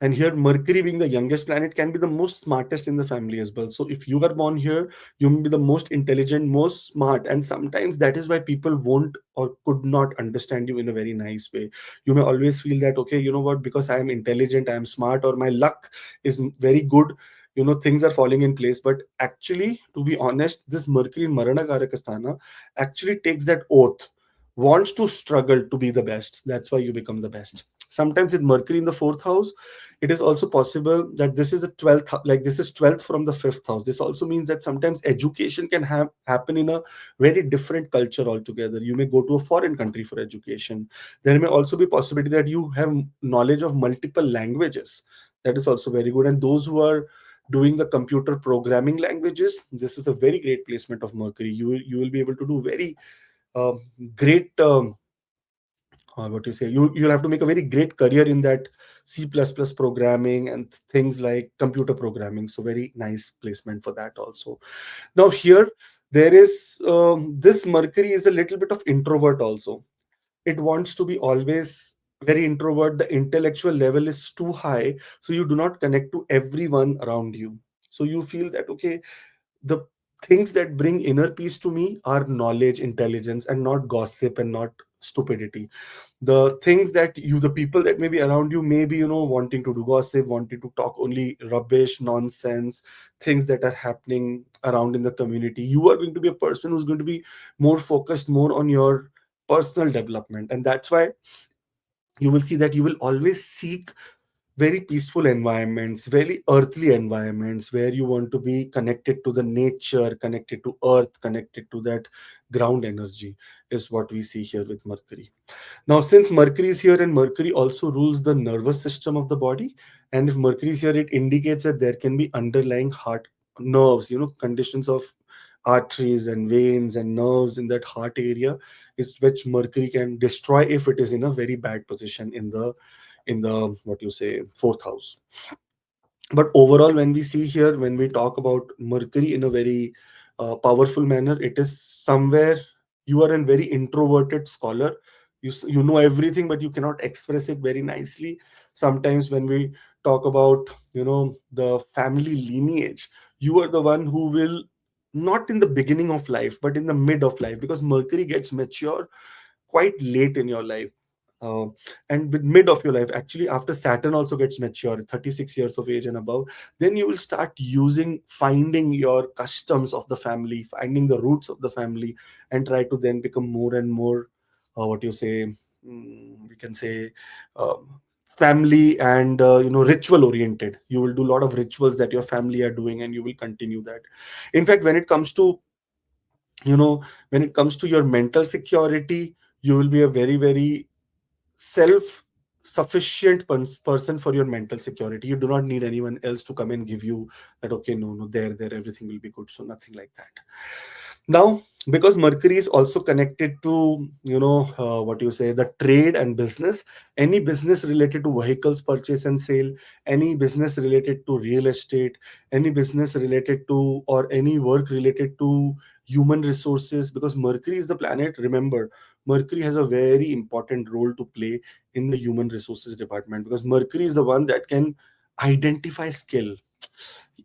And here Mercury, being the youngest planet, can be the most smartest in the family as well. So if you are born here, you may be the most intelligent, most smart, and sometimes that is why people won't or could not understand you in a very nice way. You may always feel that, okay, you know what, because I am intelligent, I am smart, or my luck is very good, things are falling in place. But actually, to be honest, this Mercury in Marana Karakasthana actually takes that oath, wants to struggle to be the best. That's why you become the best. Sometimes with Mercury in the fourth house, it is also possible that this is the 12th, like this is 12th from the fifth house. This also means that sometimes education can happen in a very different culture altogether. You may go to a foreign country for education. There may also be possibility that you have knowledge of multiple languages. That is also very good. And those who are doing the computer programming languages, this is a very great placement of Mercury. You will be able to do very uh, great, what you say, you'll have to make a very great career in that C++ programming and things like computer programming. So very nice placement for that also. Now here, there is, this Mercury is a little bit of introvert also. It wants to be always very introvert. The intellectual level is too high, so you do not connect to everyone around you. So you feel that, okay, the things that bring inner peace to me are knowledge, intelligence, and not gossip and not stupidity. The things that the people that may be around you may be, wanting to do gossip, wanting to talk only rubbish, nonsense, things that are happening around in the community. You are going to be a person who's going to be more focused, more on your personal development. And that's why you will see that you will always seek very peaceful environments, very earthly environments, where you want to be connected to the nature, connected to earth, connected to that ground energy, is what we see here with Mercury. Now, since Mercury is here, and Mercury also rules the nervous system of the body, and if Mercury is here, it indicates that there can be underlying heart nerves, conditions of arteries and veins and nerves in that heart area, is which Mercury can destroy if it is in a very bad position in the what you say, fourth house. But overall, when we see here, when we talk about Mercury in a very powerful manner, it is somewhere you are a very introverted scholar. You know everything, but you cannot express it very nicely. Sometimes when we talk about, the family lineage, you are the one who will, not in the beginning of life but in the mid of life, because Mercury gets mature quite late in your life. uh, and with mid of your life, actually after Saturn also gets mature, 36 years of age and above, then you will start finding your customs of the family, finding the roots of the family, and try to then become more and more, what you say, we can say, family and, ritual oriented. You will do a lot of rituals that your family are doing, and you will continue that. In fact, you know when it comes to your mental security, you will be a very, very self sufficient person for your mental security. You do not need anyone else to come and give you that, okay, no, no, there, everything will be good. So nothing like that. Now, because Mercury is also connected to, what you say, the trade and business, any business related to vehicles purchase and sale, any business related to real estate, any business related to, or any work related to human resources, because Mercury is the planet. Remember, Mercury has a very important role to play in the human resources department, because Mercury is the one that can identify skill.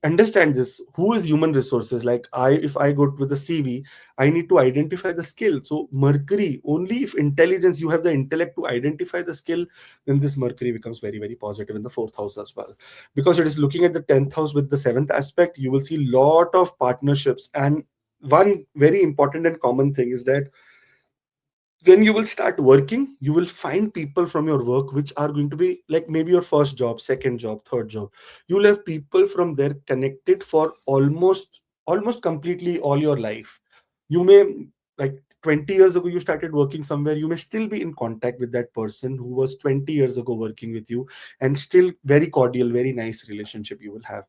Understand this, who is human resources? Like, if I go with the CV, I need to identify the skill. So Mercury, only if intelligence, you have the intellect to identify the skill, then this Mercury becomes very, very positive in the fourth house as well, because it is looking at the 10th house with the seventh aspect. You will see lot of partnerships. And one very important and common thing is that when you will start working, you will find people from your work which are going to be like maybe your first job, second job, third job. You will have people from there connected for almost completely all your life. You may, like, 20 years ago you started working somewhere, you may still be in contact with that person who was 20 years ago working with you, and still very cordial, very nice relationship you will have.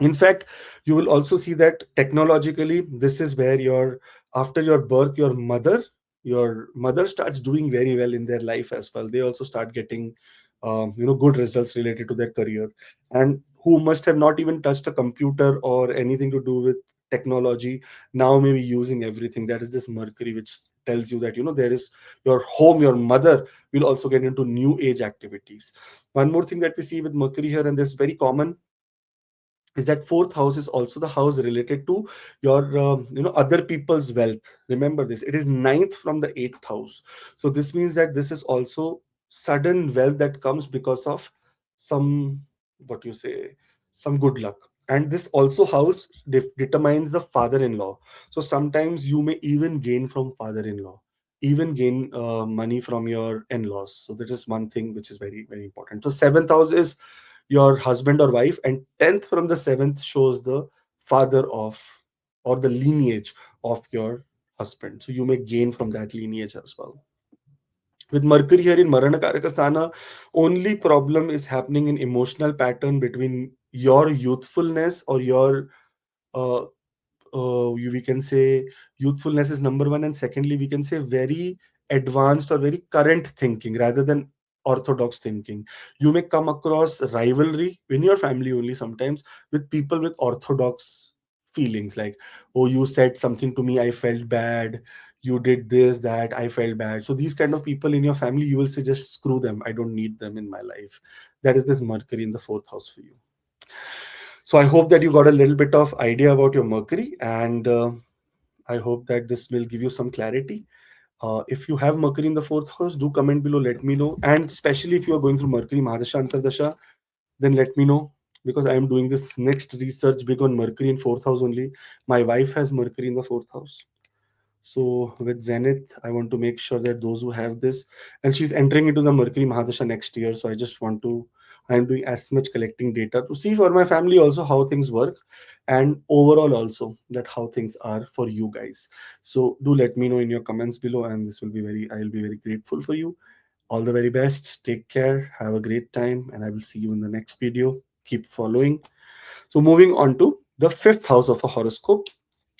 In fact, you will also see that technologically, this is where your, after your birth, your mother starts doing very well in their life as well. They also start getting good results related to their career, and who must have not even touched a computer or anything to do with technology, now maybe using everything. That is this Mercury, which tells you that there is your home, your mother will also get into new age activities. One more thing that we see with Mercury here, and this is very common, is that fourth house is also the house related to your other people's wealth. Remember this, it is ninth from the eighth house. So this means that this is also sudden wealth that comes because of some, what you say, some good luck. And this also house determines the father-in-law. So sometimes you may even gain from father-in-law, even gain money from your in-laws. So that is one thing which is very, very important. So seventh house is your husband or wife, and 10th from the 7th shows the father of, or the lineage of your husband. So you may gain from that lineage as well. With Mercury here in Marana Karakasthana, only problem is happening in emotional pattern between your youthfulness or your uh, we can say youthfulness is number one, and secondly we can say very advanced or very current thinking rather than orthodox thinking. You may come across rivalry in your family only sometimes with people with orthodox feelings, like, oh, you said something to me, I felt bad, you did this, that, I felt bad. So these kind of people in your family, you will say, just screw them, I don't need them in my life. That is this Mercury in the fourth house for you. So I hope that you got a little bit of idea about your Mercury, and I hope that this will give you some clarity. If you have Mercury in the fourth house, do comment below, let me know. And especially if you are going through Mercury Mahadasha Antardasha, then let me know, because I am doing this next research big on Mercury in fourth house only. My wife has Mercury in the fourth house. So with Zenith, I want to make sure that those who have this, and she's entering into the Mercury Mahadasha next year. So I am doing as much collecting data to see for my family also how things work, and overall also that how things are for you guys. So do let me know in your comments below, and I'll be very grateful for you. All the very best. Take care. Have a great time, and I will see you in the next video. Keep following. So moving on to the fifth house of a horoscope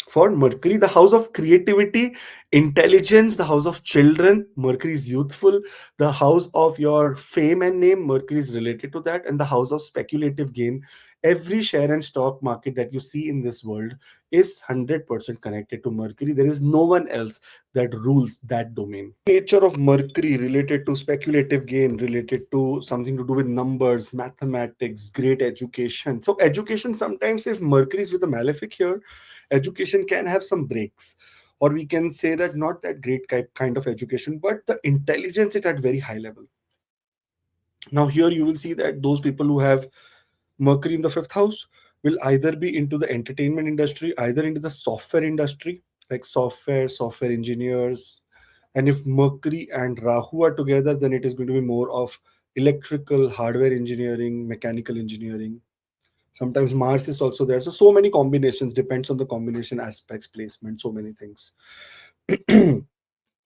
for Mercury, the house of creativity, intelligence, the house of children. Mercury is youthful. The house of your fame and name, Mercury is related to that, and the house of speculative gain. Every share and stock market that you see in this world is 100% connected to Mercury. There is no one else that rules that domain. Nature of Mercury related to speculative gain, related to something to do with numbers, mathematics, great education. So education, sometimes if Mercury is with a malefic here, education can have some breaks, or we can say that not that great kind of education, but the intelligence is at very high level. Now here you will see that those people who have Mercury in the fifth house will either be into the entertainment industry, either into the software industry, like software engineers. And if Mercury and Rahu are together, then it is going to be more of electrical, hardware engineering, mechanical engineering. Sometimes Mars is also there. So many combinations, depends on the combination, aspects, placement, so many things.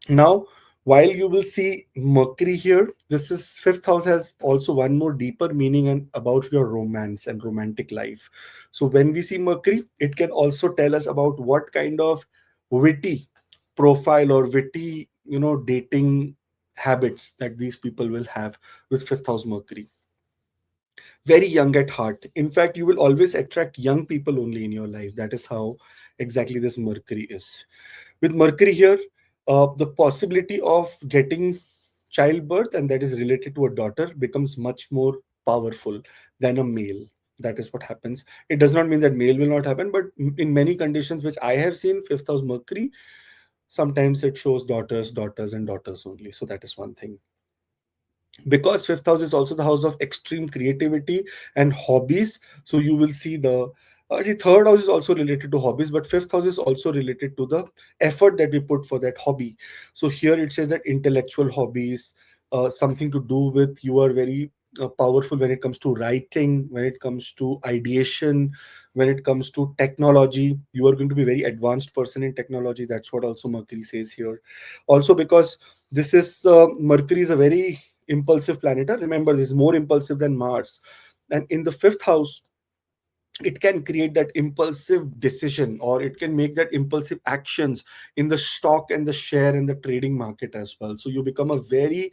Now, While you will see Mercury here, this is fifth house has also one more deeper meaning and about your romance and romantic life. So when we see Mercury, it can also tell us about what kind of witty profile or witty, dating habits that these people will have with fifth house Mercury. Very young at heart. In fact, you will always attract young people only in your life. That is how exactly this Mercury is. With Mercury here, the possibility of getting childbirth and that is related to a daughter becomes much more powerful than a male. That is what happens. It does not mean that male will not happen, but in many conditions which I have seen, fifth house Mercury, sometimes it shows daughters, daughters, and daughters only. So that is one thing. Because fifth house is also the house of extreme creativity and hobbies, so you will see the third house is also related to hobbies, but fifth house is also related to the effort that we put for that hobby. So here it says that intellectual hobbies, something to do with you are very powerful when it comes to writing, when it comes to ideation, when it comes to technology. You are going to be very advanced person in technology. That's what also Mercury says here. Also because this is Mercury is a very impulsive planet. Remember, this is more impulsive than Mars. And in the fifth house, it can create that impulsive decision or it can make that impulsive actions in the stock and the share and the trading market as well. So you become a very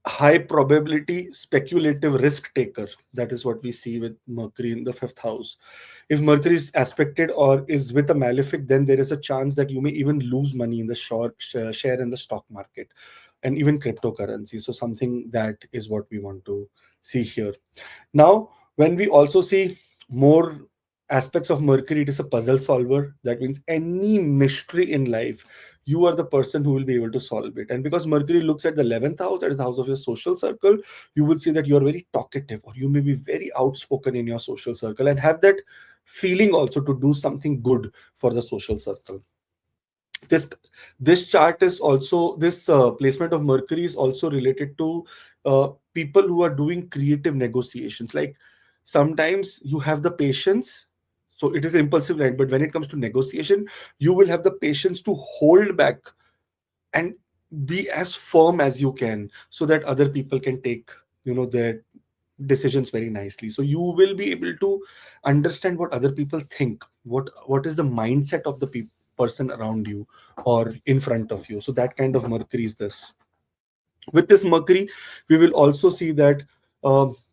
high probability speculative risk taker. That is what we see with Mercury in the fifth house. If Mercury is aspected or is with a malefic, then there is a chance that you may even lose money in the share in the stock market and even cryptocurrency. So something that is what we want to see here. Now, when we also see more aspects of Mercury, it is a puzzle solver. That means any mystery in life, you are the person who will be able to solve it. And because Mercury looks at the 11th house, that is the house of your social circle, you will see that you are very talkative or you may be very outspoken in your social circle and have that feeling also to do something good for the social circle. This chart is also this placement of Mercury is also related to people who are doing creative negotiations. Like sometimes you have the patience, so it is impulsive line, but when it comes to negotiation, you will have the patience to hold back and be as firm as you can so that other people can take their decisions very nicely. So you will be able to understand what other people think, what is the mindset of the person around you or in front of you. So that kind of Mercury is this. With this Mercury, we will also see that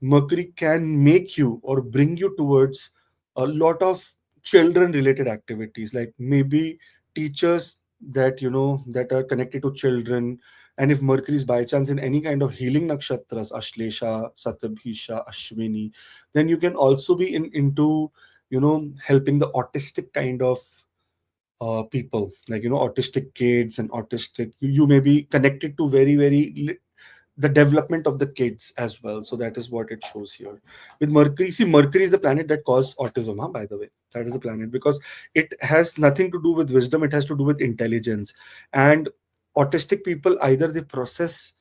Mercury can make you or bring you towards a lot of children related activities, like maybe teachers that that are connected to children. And if Mercury is by chance in any kind of healing nakshatras, Ashlesha, Satabhisha, Ashwini, then you can also be into helping the autistic kind of people, like autistic kids and autistic, you may be connected to the development of the kids as well. So that is what it shows here with Mercury. See, Mercury is the planet that caused autism, huh, by the way. That is the planet because it has nothing to do with wisdom, it has to do with intelligence. And autistic people, either they process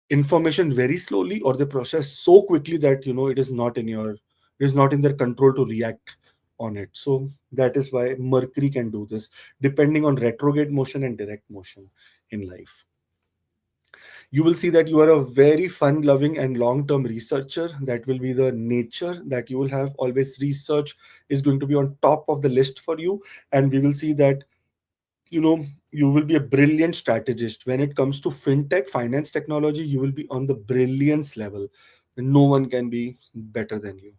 information very slowly or they process so quickly that it is not in their control to react on it. So that is why Mercury can do this depending on retrograde motion and direct motion in life. You will see that you are a very fun loving and long term researcher. That will be the nature that you will have. Always research is going to be on top of the list for you. And we will see that you know you will be a brilliant strategist when it comes to fintech, finance, technology. You will be on the brilliance level. No one can be better than you.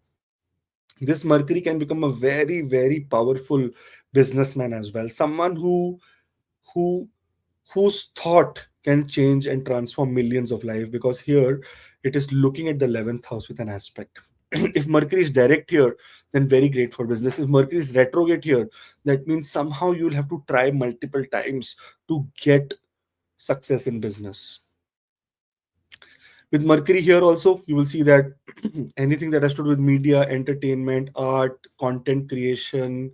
This Mercury can become a very very powerful businessman as well, someone who whose thought can change and transform millions of lives, because here it is looking at the 11th house with an aspect. If Mercury is direct here, then very great for business. If Mercury is retrograde here, that means somehow you'll have to try multiple times to get success in business. With Mercury here also, you will see that anything that has to do with media, entertainment, art, content creation,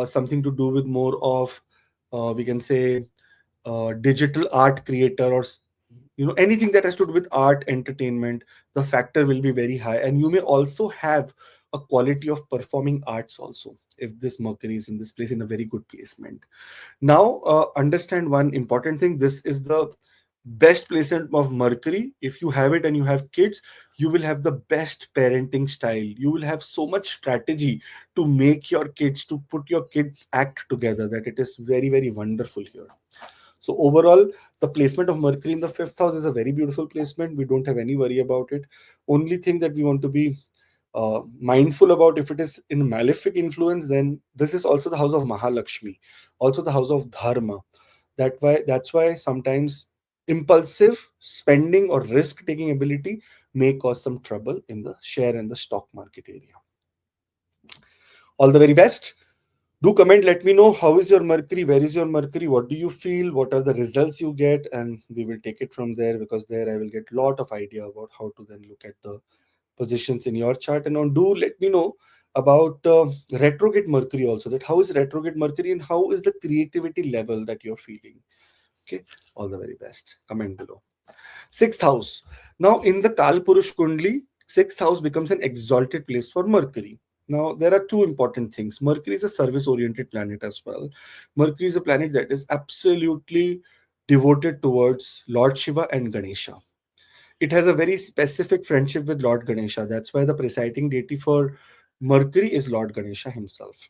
something to do with more of, we can say, digital art creator, or anything that has to do with art, entertainment, the factor will be very high. And you may also have a quality of performing arts also, if this Mercury is in this place in a very good placement. Now, understand one important thing. This is the best placement of Mercury. If you have it and you have kids, you will have the best parenting style. You will have so much strategy to make your kids, to put your kids act together, that it is very, very wonderful here. So overall, the placement of Mercury in the fifth house is a very beautiful placement. We don't have any worry about it. Only thing that we want to be mindful about, if it is in malefic influence, then this is also the house of Mahalakshmi, also the house of Dharma. That's why sometimes impulsive spending or risk taking ability may cause some trouble in the share and the stock market area. All the very best. Do comment, let me know how is your Mercury, where is your Mercury, what do you feel, what are the results you get, and we will take it from there, because there I will get lot of idea about how to then look at the positions in your chart. And on, do let me know about retrograde Mercury also, that how is retrograde Mercury and how is the creativity level that you're feeling. Okay, all the very best. Comment below. Sixth house. Now, in the Kal Purush Kundli, sixth house becomes an exalted place for Mercury. Now, there are two important things. Mercury is a service oriented planet as well. Mercury is a planet that is absolutely devoted towards Lord Shiva and Ganesha. It has a very specific friendship with Lord Ganesha. That's why the presiding deity for Mercury is Lord Ganesha himself.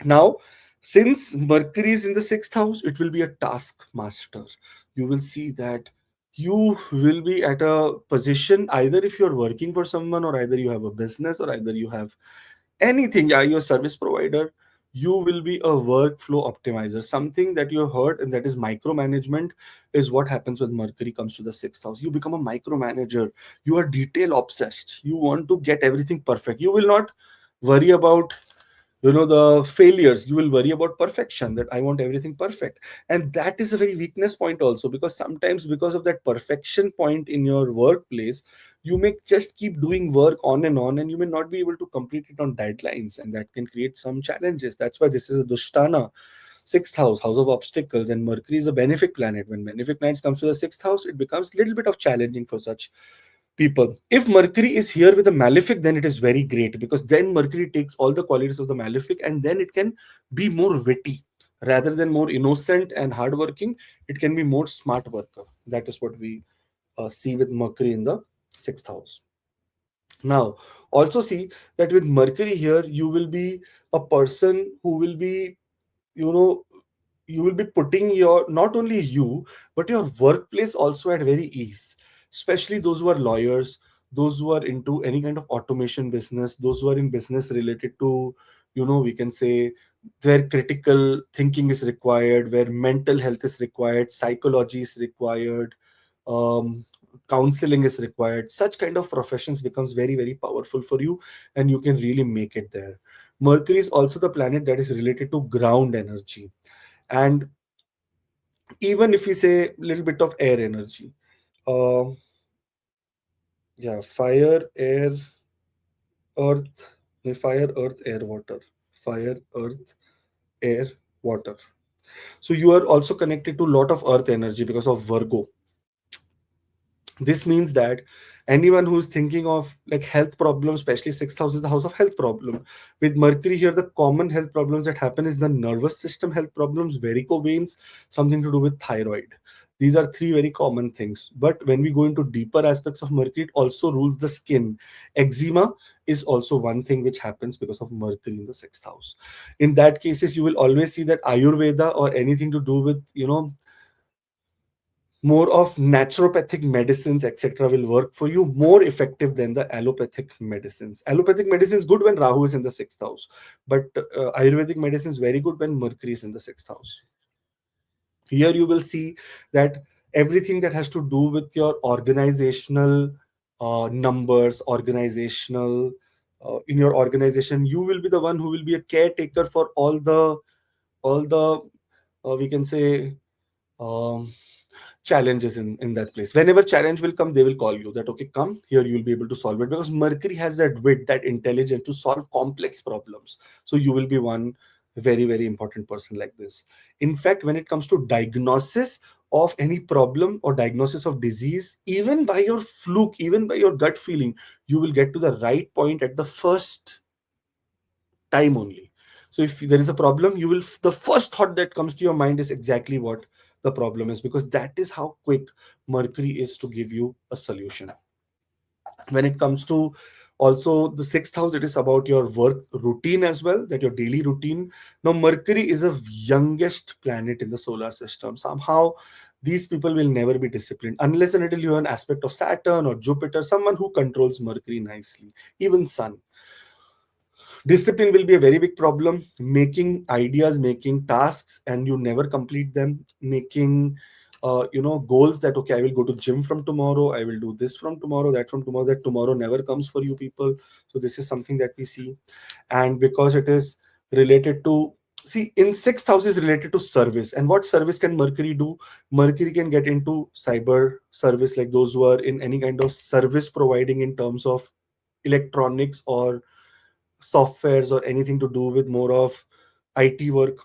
Now, since Mercury is in the sixth house, it will be a task master. You will see that you will be at a position, either if you're working for someone, or either you have a business, or either you have anything, yeah, you're a service provider, you will be a workflow optimizer. Something that you have heard, and that is micromanagement, is what happens when Mercury comes to the sixth house. You become a micromanager. You are detail obsessed. You want to get everything perfect. You will not worry about the failures. You will worry about perfection, that I want everything perfect. And that is a very weakness point also, because sometimes, because of that perfection point in your workplace, you may just keep doing work on, and you may not be able to complete it on deadlines, and that can create some challenges. That's why this is a Dushtana, sixth house, house of obstacles, and Mercury is a benefic planet. When benefic planets comes to the sixth house, it becomes a little bit of challenging for such people. If Mercury is here with a malefic, then it is very great, because then Mercury takes all the qualities of the malefic, and then it can be more witty rather than more innocent and hardworking. It can be more smart worker. That is what we see with Mercury in the sixth house. Now, also see that with Mercury here, you will be a person who will be, you know, you will be putting your, not only you, but your workplace also at very ease, especially those who are lawyers, those who are into any kind of automation business, those who are in business related to, we can say, where critical thinking is required, where mental health is required, psychology is required, um, counseling is required. Such kind of professions becomes very, very powerful for you, and you can really make it there. Mercury is also the planet that is related to ground energy. And even if we say a little bit of air energy, uh, yeah, fire, air, earth, fire, earth, air, water, fire, earth, air, water. So you are also connected to a lot of earth energy because of Virgo. This means that anyone who is thinking of like health problems, especially sixth house is the house of health problem. With Mercury here, the common health problems that happen is the nervous system health problems, varicose veins, something to do with thyroid. These are three very common things. But when we go into deeper aspects of Mercury, it also rules the skin. Eczema is also one thing which happens because of Mercury in the sixth house. In that cases, you will always see that Ayurveda or anything to do with, more of naturopathic medicines, etc., will work for you more effective than the allopathic medicines. Allopathic medicine is good when Rahu is in the sixth house, but Ayurvedic medicine is very good when Mercury is in the sixth house. Here you will see that everything that has to do with your organizational numbers, organizational, in your organization, you will be the one who will be a caretaker for all the we can say, um, challenges in that place. Whenever challenge will come, they will call you that, okay, come here, you will be able to solve it, because Mercury has that wit, that intelligence to solve complex problems. So you will be one very, very important person like this. In fact, when it comes to diagnosis, of any problem or diagnosis of disease, even by your fluke, even by your gut feeling, you will get to the right point at the first time only. So if there is a problem, you will, the first thought that comes to your mind is exactly what the problem is, because that is how quick Mercury is to give you a solution. When it comes to also the sixth house, it is about your work routine as well, that your daily routine. Now Mercury is a youngest planet in the solar system. Somehow these people will never be disciplined unless and until you have an aspect of Saturn or Jupiter, someone who controls Mercury nicely, even Sun. Discipline will be a very big problem. Making ideas, making tasks, and you never complete them. Making goals that, okay, I will go to gym from tomorrow, I will do this from tomorrow, that from tomorrow, that tomorrow never comes for you people. So this is something that we see. And because it is related to, see, in sixth house is related to service. And what service can Mercury do? Mercury can get into cyber service, like those who are in any kind of service providing in terms of electronics or softwares or anything to do with more of IT work.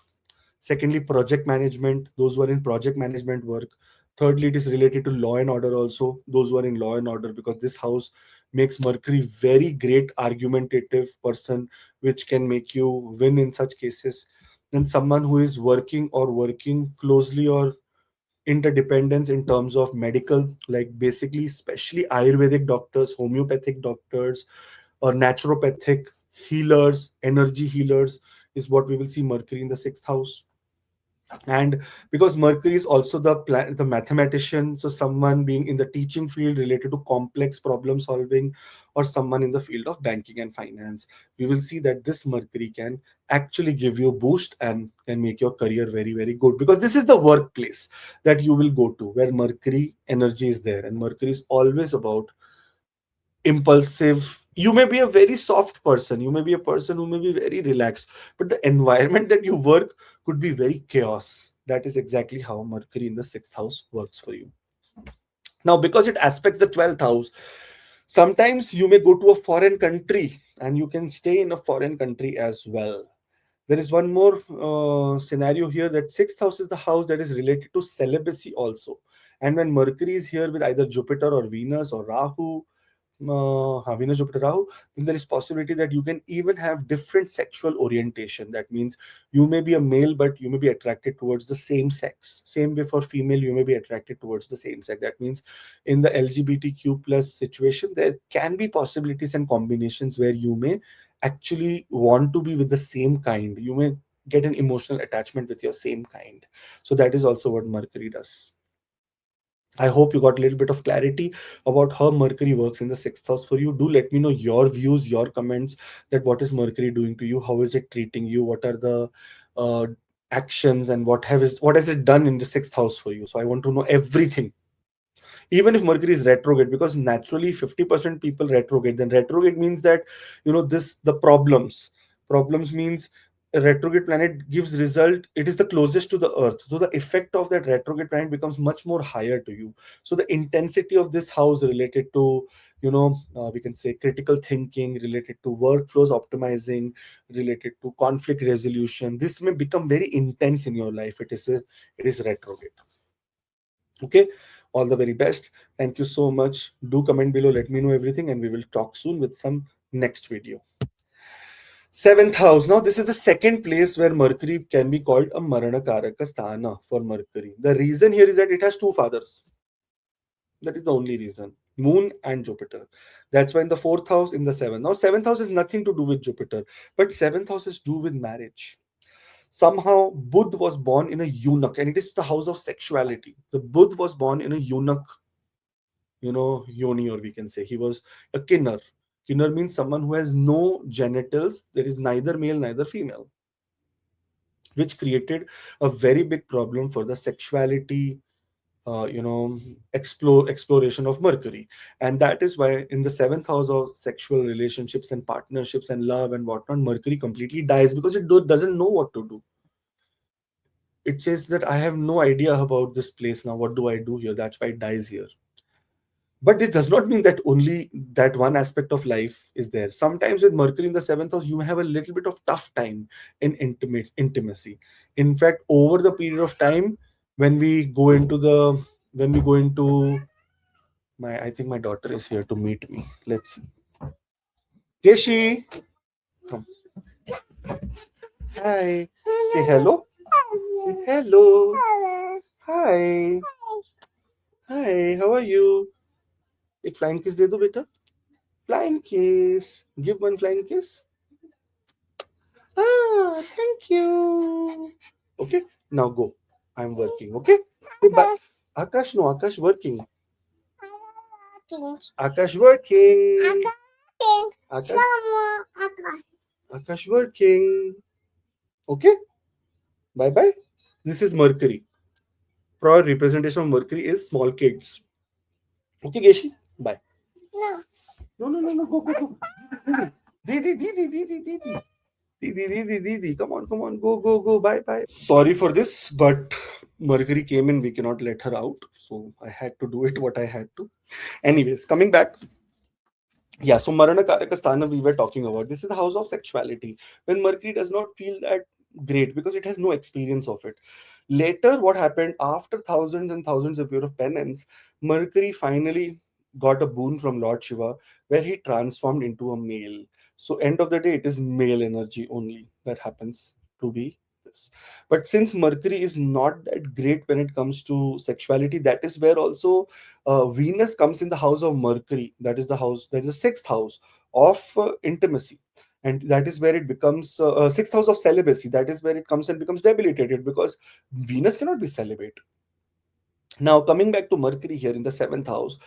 Secondly, project management, those who are in project management work. Thirdly, it is related to law and order also, those who are in law and order, because this house makes Mercury very great argumentative person, which can make you win in such cases. Then someone who is working or working closely or interdependence in terms of medical, like basically especially Ayurvedic doctors, homeopathic doctors, or naturopathic healers, energy healers, is what we will see Mercury in the sixth house. And because Mercury is also the mathematician, so someone being in the teaching field related to complex problem solving, or someone in the field of banking and finance, we will see that this Mercury can actually give you a boost and can make your career very, very good, because this is the workplace that you will go to where Mercury energy is there. And Mercury is always about impulsive. You may be a very soft person, you may be a person who may be very relaxed, but the environment that you work could be very chaos. That is exactly how Mercury in the sixth house works for you. Now, because it aspects the 12th house, sometimes you may go to a foreign country and you can stay in a foreign country as well. There is one more scenario here, that sixth house is the house that is related to celibacy also. And when Mercury is here with either Jupiter or Venus or Rahu, Venus, Jupiter, Rahu, then there is possibility that you can even have different sexual orientation. That means you may be a male, but you may be attracted towards the same sex. Same way for female, you may be attracted towards the same sex. That means in the LGBTQ plus situation, there can be possibilities and combinations where you may actually want to be with the same kind. You may get an emotional attachment with your same kind. So that is also what Mercury does. I hope you got a little bit of clarity about how Mercury works in the sixth house for you. Do let me know your views, your comments, that what is Mercury doing to you? How is it treating you? What are the uh, actions, and what has it done in the sixth house for you? So I want to know everything, even if Mercury is retrograde, because naturally 50% people retrograde. Then retrograde means that, this the problems means a retrograde planet gives result, it is the closest to the earth, so the effect of that retrograde planet becomes much more higher to you. So the intensity of this house related to, we can say critical thinking, related to workflows optimizing, related to conflict resolution, this may become very intense in your life. It is retrograde. Okay, all the very best. Thank you so much. Do comment below, let me know everything, and we will talk soon with some next video. Seventh house. Now, this is the second place where Mercury can be called a Marana Karaka Sthana for Mercury. The reason here is that it has two fathers. That is the only reason. Moon and Jupiter. That's why in the fourth house, in the seventh. Now, seventh house has nothing to do with Jupiter, but seventh house is to do with marriage. Somehow Budh was born in a eunuch, and it is the house of sexuality. The Budh was born in a eunuch, yoni, or we can say he was a kinnar. Kinnar means someone who has no genitals. There is neither male, neither female, which created a very big problem for the sexuality, exploration of Mercury. And that is why in the seventh house of sexual relationships and partnerships and love and whatnot, Mercury completely dies, because it doesn't know what to do. It says that I have no idea about this place now. What do I do here? That's why it dies here. But it does not mean that only that one aspect of life is there. Sometimes with Mercury in the seventh house, you have a little bit of tough time in intimacy. In fact, over the period of time, when we go into the when we go into my I think my daughter is here to meet me. Let's see. Keshi, come. Hi. Say hello. Say hello. Hi. Hi. How are you? एक flying kiss दे दो बेटा. Flying kiss. Give one flying kiss. Ah, thank you. Okay, now go. I'm working. Okay. Bye. Akash, no, Akash working. Akash working. Akash, Akash working. Okay. Bye bye. This is Mercury. Prior representation of Mercury is small kids. Okay, Geshi. Bye. No. No, no, no, no. Go, go, go. Didi, Didi, Didi, Didi. Didi, Didi, Didi. Come on, come on. Go, go, go. Bye, bye. Sorry for this, but Mercury came in. We cannot let her out. So I had to do it what I had to. Anyways, coming back. Yeah, so Marana Karakasthana we were talking about. This is the house of sexuality. When Mercury does not feel that great because it has no experience of it. Later, what happened after thousands and thousands of years of penance, Mercury finally got a boon from Lord Shiva where he transformed into a male. So, end of the day, it is male energy only that happens to be this. But since Mercury is not that great when it comes to sexuality, that is where also Venus comes in the house of Mercury. That is the house, that is the sixth house of intimacy. And that is where it becomes sixth house of celibacy. That is where it comes and becomes debilitated because Venus cannot be celibate. Now, coming back to Mercury here in the seventh house,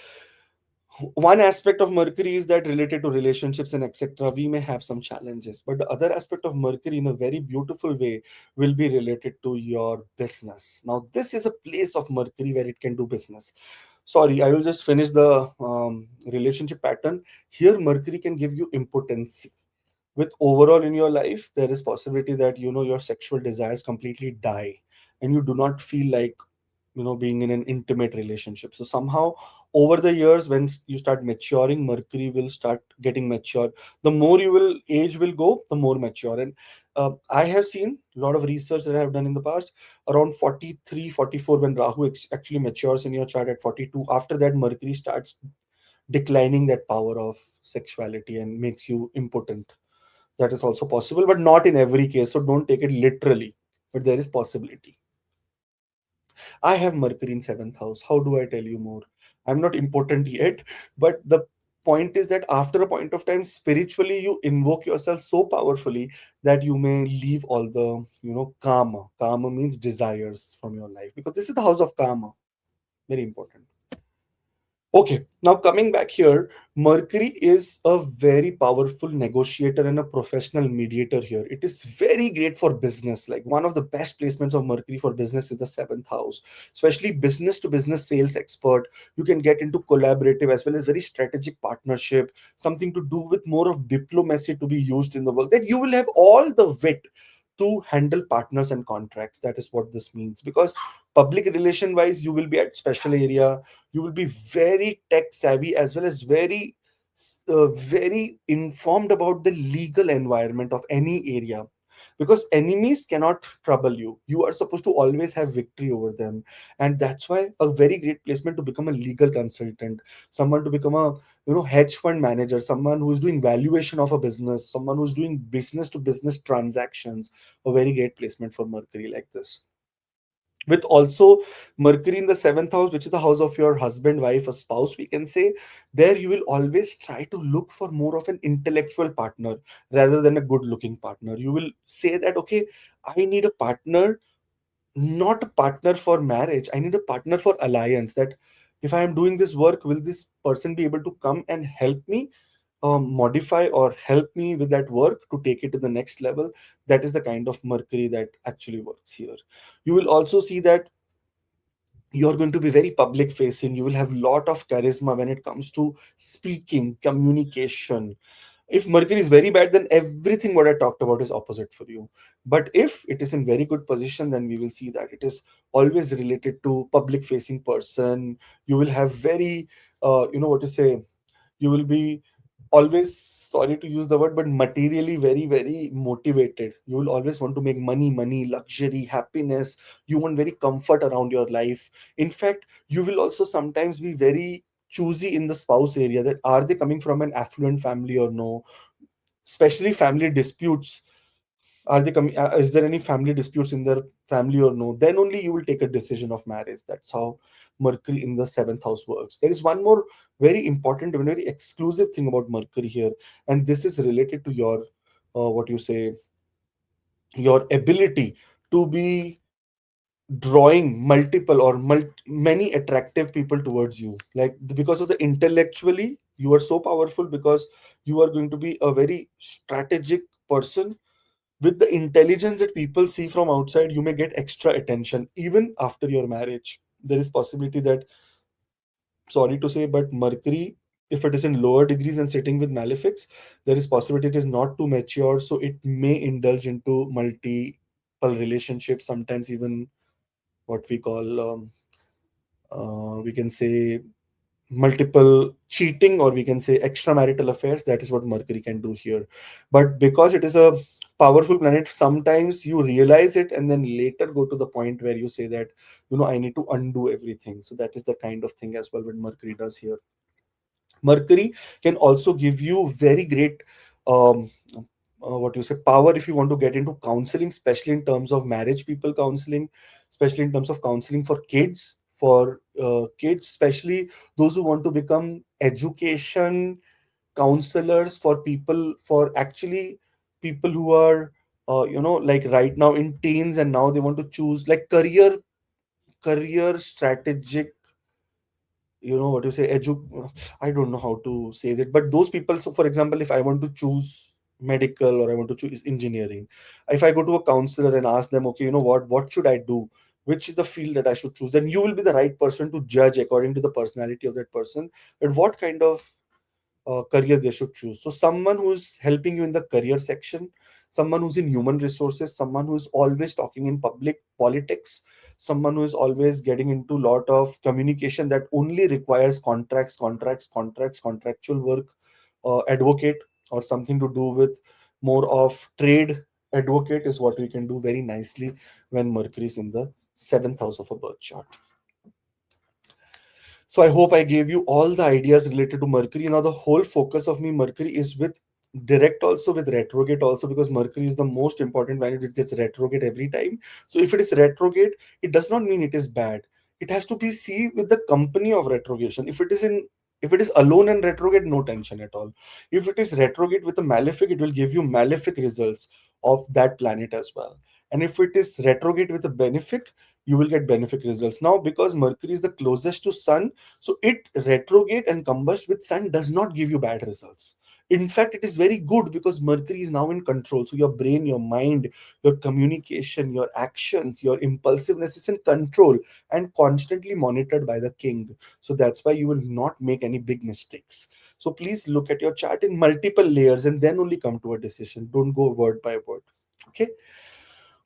one aspect of Mercury is that related to relationships and etc. We may have some challenges, but the other aspect of Mercury, in a very beautiful way, will be related to your business. Now, this is a place of Mercury where it can do business. Sorry, I will just finish the relationship pattern. Here, Mercury can give you impotency. With overall in your life, there is possibility that your sexual desires completely die, and you do not feel like being in an intimate relationship. So somehow over the years, when you start maturing, Mercury will start getting mature. The more you will age will go, the more mature. And I have seen a lot of research that I have done in the past. Around 43, 44, when Rahu actually matures in your chart at 42, after that Mercury starts declining that power of sexuality and makes you impotent. That is also possible, but not in every case, so don't take it literally, but there is possibility. I have Mercury in seventh house. How do I tell you more? I'm not important yet, but the point is that after a point of time, spiritually, you invoke yourself so powerfully that you may leave all the, karma. Karma means desires from your life because this is the house of karma. Very important. Okay, now coming back here, Mercury is a very powerful negotiator and a professional mediator here. It is very great for business. Like one of the best placements of Mercury for business is the seventh house, especially business to business sales expert. You can get into collaborative as well as very strategic partnership, something to do with more of diplomacy to be used in the work. That you will have all the wit to handle partners and contracts. That is what this means because public relation wise, you will be at special area, you will be very tech savvy as well as very informed about the legal environment of any area because enemies cannot trouble you. You are supposed to always have victory over them, and that's why a very great placement to become a legal consultant, someone to become a hedge fund manager, someone who is doing valuation of a business, someone who's doing business to business transactions. A very great placement for Mercury like this, with also Mercury in the seventh house, which is the house of your husband, wife, or spouse, we can say. There you will always try to look for more of an intellectual partner rather than a good looking partner. You will say that, okay, I need a partner, not a partner for marriage, I need a partner for alliance. That if I am doing this work, will this person be able to come and help me modify or help me with that work to take it to the next level? That is the kind of Mercury that actually works here. You will also see that you're going to be very public facing. You will have lot of charisma when it comes to speaking, communication. If Mercury is very bad, then everything what I talked about is opposite for you. But if it is in very good position, then we will see that it is always related to public facing person. You will have very what to say, you will be always, sorry to use the word, but materially very, very motivated. You will always want to make money, money, luxury, happiness. You want very comfort around your life. In fact, you will also sometimes be very choosy in the spouse area, that are they coming from an affluent family or no, especially family disputes. Are they coming, is there any family disputes in their family or no, then only you will take a decision of marriage. That's how Mercury in the seventh house works. There is one more very important and very exclusive thing about Mercury here, and this is related to your what you say, your ability to be drawing multiple or many attractive people towards you, like because of the intellectually you are so powerful, because you are going to be a very strategic person. With the intelligence that people see from outside, you may get extra attention even after your marriage. There is possibility that, sorry to say, but Mercury, if it is in lower degrees and sitting with malefics, there is possibility it is not too mature, so it may indulge into multiple relationships, sometimes even what we call we can say multiple cheating, or we can say extramarital affairs. That is what Mercury can do here. But because it is a powerful planet, sometimes you realize it and then later go to the point where you say that, I need to undo everything. So that is the kind of thing as well what Mercury does here. Mercury can also give you very great um, what you say, power if you want to get into counseling, especially in terms of marriage people counseling, especially in terms of counseling for kids, especially those who want to become education counselors for people, for actually people who are like right now in teens, and now they want to choose like career strategic, what you say, I don't know how to say that, but those people. So for example, if I want to choose medical or I want to choose engineering, if I go to a counselor and ask them, okay, what should I do, which is the field that I should choose, then you will be the right person to judge according to the personality of that person, and what kind of career they should choose. So someone who's helping you in the career section, someone who's in human resources, someone who's always talking in public politics, someone who is always getting into a lot of communication that only requires contracts, contractual work, advocate, or something to do with more of trade advocate, is what we can do very nicely when Mercury is in the seventh house of a birth chart. So I hope I gave you all the ideas related to Mercury. Now the whole focus of me Mercury is with direct, also with retrograde also, because Mercury is the most important planet. It gets retrograde every time. So if it is retrograde, it does not mean it is bad. It has to be seen with the company of retrogression. If it is alone and retrograde, no tension at all. If it is retrograde with a malefic, it will give you malefic results of that planet as well. And if it is retrograde with a benefic, you will get benefic results. Now, because Mercury is the closest to Sun, so it retrograde and combust with Sun does not give you bad results. In fact, it is very good because Mercury is now in control. So your brain, your mind, your communication, your actions, your impulsiveness is in control and constantly monitored by the king. So that's why you will not make any big mistakes. So please look at your chart in multiple layers and then only come to a decision. Don't go word by word. Okay.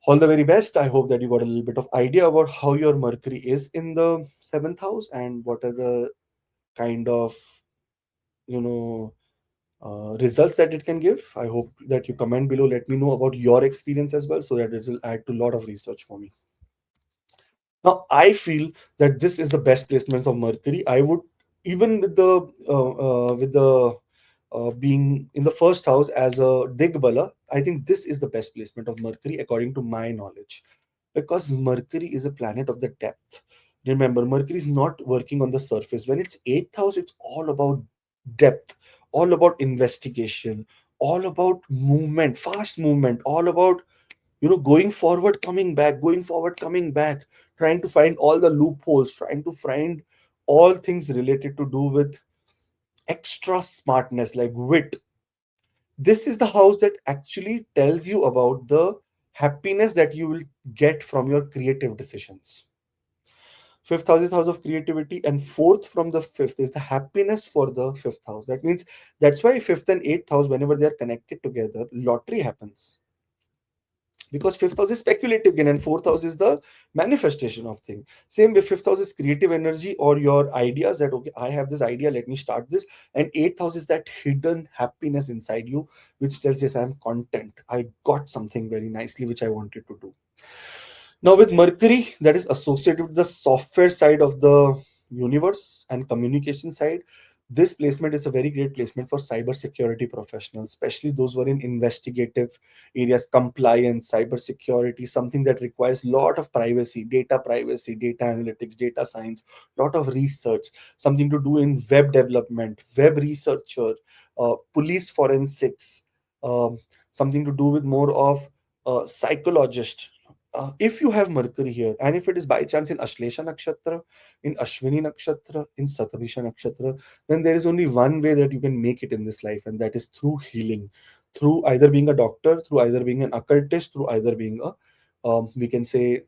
All the very best. I hope that you got a little bit of idea about how your Mercury is in the seventh house and what are the kind of you know results that it can give. I hope that you comment below, let me know about your experience as well, so that it will add to a lot of research for me. Now I feel that this is the best placements of Mercury. I would, even with the being in the first house as a Digbala, I think this is the best placement of Mercury according to my knowledge, because Mercury is a planet of the depth. Remember, Mercury is not working on the surface. When it's eighth house, it's all about depth, all about investigation, all about movement, fast movement, all about going forward, coming back, going forward, coming back, trying to find all the loopholes, trying to find all things related to do with extra smartness like wit. This is the house that actually tells you about the happiness that you will get from your creative decisions. Fifth house is house of creativity, and fourth from the fifth is the happiness for the fifth house. That means that's why fifth and eighth house, whenever they are connected together, lottery happens. because fifth house is speculative gain and fourth house is the manifestation of thing. Same way, fifth house is creative energy or your ideas, that okay, I have this idea, let me start this. And eighth house is that hidden happiness inside you, which tells yes, I'm content, I got something very nicely which I wanted to do. Now, with Mercury, that is associated with the software side of the universe and communication side, this placement is a very great placement for cybersecurity professionals, especially those who are in investigative areas, compliance, cybersecurity, something that requires a lot of privacy, data analytics, data science, lot of research, something to do in web development, web researcher, police forensics, um, something to do with more of psychologist. If you have Mercury here, and if it is by chance in Ashlesha Nakshatra, in Ashwini Nakshatra, in Satabhisha Nakshatra, then there is only one way that you can make it in this life, and that is through healing, through either being a doctor, through either being an occultist, through either being a, we can say,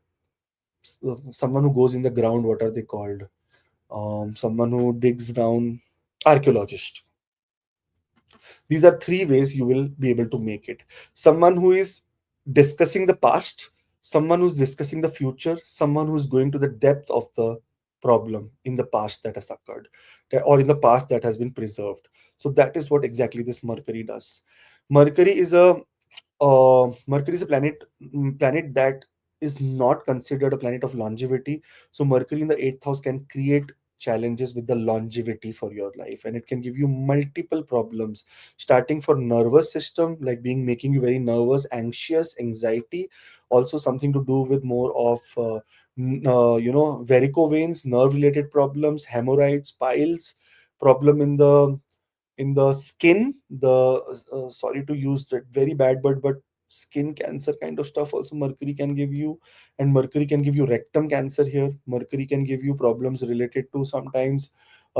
someone who goes in the ground. What are they called? Someone who digs down, archaeologist. These are three ways you will be able to make it. Someone who is discussing the past, someone who's discussing the future, someone who's going to the depth of the problem in the past that has occurred, or in the past that has been preserved. So that is what exactly this Mercury does. Mercury is a Mercury is a planet that is not considered a planet of longevity. So Mercury in the eighth house can create challenges with the longevity for your life, and it can give you multiple problems, starting for nervous system, like being making you very nervous, anxious, anxiety. Also something to do with more of varicose veins, nerve related problems, hemorrhoids, piles, problem in the skin, the sorry to use that very bad word, but skin cancer kind of stuff also Mercury can give you. And Mercury can give you rectum cancer here. Mercury can give you problems related to sometimes,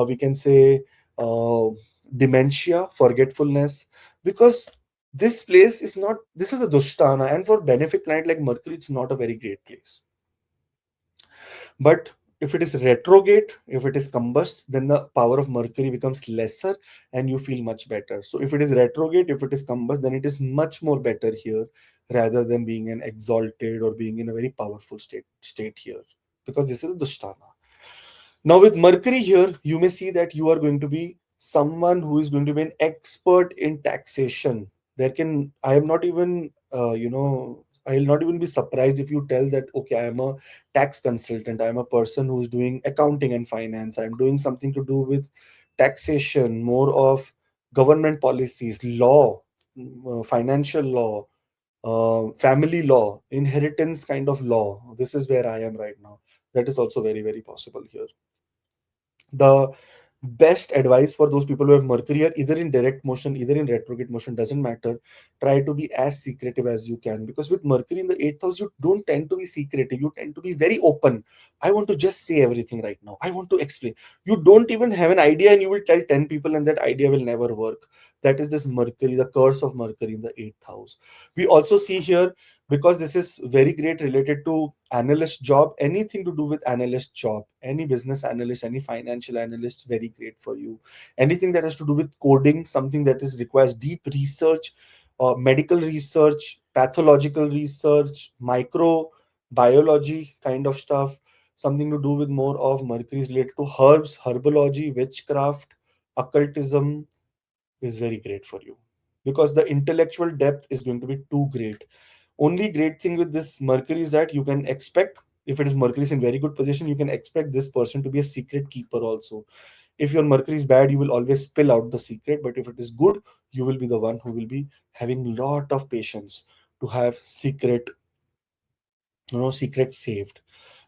we can say, uh, dementia, forgetfulness, because this place is not, this is a dushtana, and for benefic planet like Mercury, it's not a very great place. But if it is retrograde, if it is combust, then the power of Mercury becomes lesser and you feel much better. So if it is retrograde, if it is combust, then it is much more better here rather than being an exalted or being in a very powerful state here, because this is a Dushtana. Now, with Mercury here, you may see that you are going to be someone who is going to be an expert in taxation. There can, I am not even, I'll not even be surprised if you tell that, okay, I am a tax consultant, I am a person who's doing accounting and finance, I'm doing something to do with taxation, more of government policies, law, financial law, family law, inheritance kind of law. This is where I am right now. That is also very, very possible here. The best advice for those people who have Mercury are either in direct motion, either in retrograde motion, doesn't matter. Try to be as secretive as you can, because with Mercury in the eighth house, you don't tend to be secretive. You tend to be very open. I want to just say everything right now. I want to explain. You don't even have an idea, and you will tell 10 people, and that idea will never work. That is this Mercury, the curse of Mercury in the eighth house. We also see here, because this is very great related to analyst job, anything to do with analyst job, any business analyst, any financial analyst, very great for you. Anything that has to do with coding, something that is requires deep research, medical research, pathological research, microbiology kind of stuff, something to do with more of Mercury is related to herbs, herbology, witchcraft, occultism, is very great for you, because the intellectual depth is going to be too great. Only great thing with this Mercury is that you can expect, if it is Mercury is in very good position, you can expect this person to be a secret keeper also. If your Mercury is bad, you will always spill out the secret, but if it is good, you will be the one who will be having lot of patience to have secret, secret saved.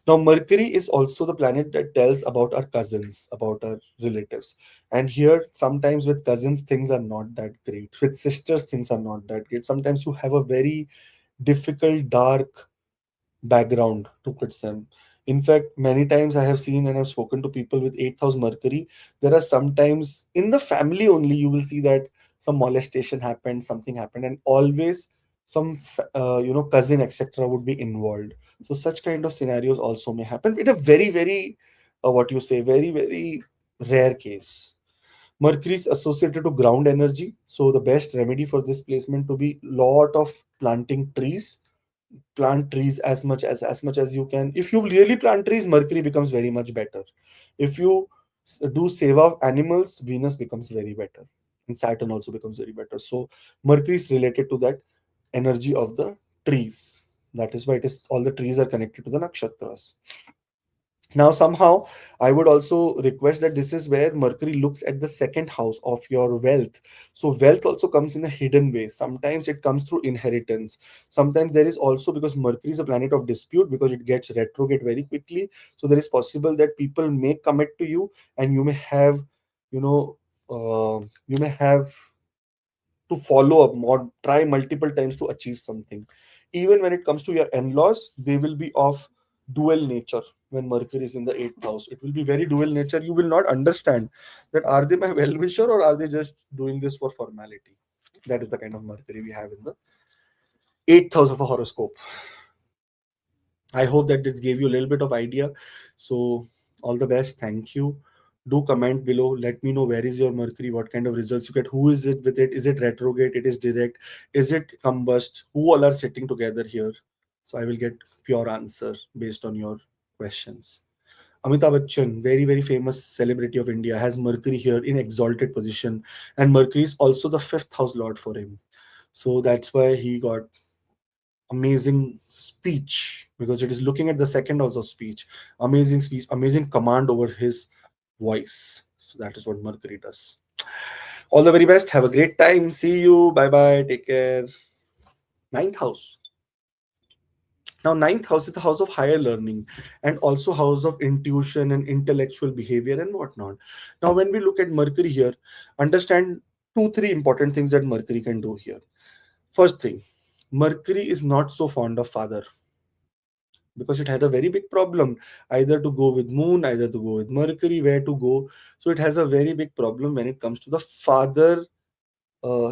Now, Mercury is also the planet that tells about our cousins, about our relatives. And here, sometimes with cousins, things are not that great. With sisters, things are not that great. Sometimes you have a very difficult, dark background towards them. In fact, many times I have seen and I've spoken to people with 8th house Mercury. There are sometimes in the family only you will see that some molestation happened, something happened, and always some cousin etc. would be involved. So such kind of scenarios also may happen. In a very very what you say, very very rare case. Mercury is associated to ground energy, so the best remedy for this placement to be lot of planting trees, plant trees as much as you can. If you really plant trees, Mercury becomes very much better. If you do save of animals, Venus becomes very better, and Saturn also becomes very better. So Mercury is related to that energy of the trees. That is why it is all the trees are connected to the nakshatras. Now, somehow, I would also request that this is where Mercury looks at the second house of your wealth. So, wealth also comes in a hidden way. Sometimes it comes through inheritance. Sometimes there is also, because Mercury is a planet of dispute, because it gets retrograde very quickly. So, there is possible that people may commit to you, and you may have, you know, you may have to follow up or try multiple times to achieve something. Even when it comes to your in-laws, they will be of dual nature. When Mercury is in the eighth house, it will be very dual nature. You will not understand that are they my well-wisher or are they just doing this for formality. That is the kind of Mercury we have in the eighth house of a horoscope. I hope that this gave you a little bit of idea. So all the best. Thank you. Do comment below. Let me know where is your Mercury, what kind of results you get, who is it with it, is it retrograde, it is direct, is it combust, who all are sitting together here. So I will get pure answer based on your questions. Amitabh Bachchan, very, very famous celebrity of India, has Mercury here in exalted position. And Mercury is also the fifth house lord for him. So that's why he got amazing speech, because it is looking at the second house of speech. Amazing speech, amazing command over his voice. So that is what Mercury does. All the very best. Have a great time. See you. Bye bye. Take care. Ninth house. Now, ninth house is the house of higher learning and also house of intuition and intellectual behavior and whatnot. Now, when we look at Mercury here, understand two, three important things that Mercury can do here. First thing, Mercury is not so fond of father, because it had a very big problem, either to go with moon, either to go with Mercury, where to go. So it has a very big problem when it comes to the father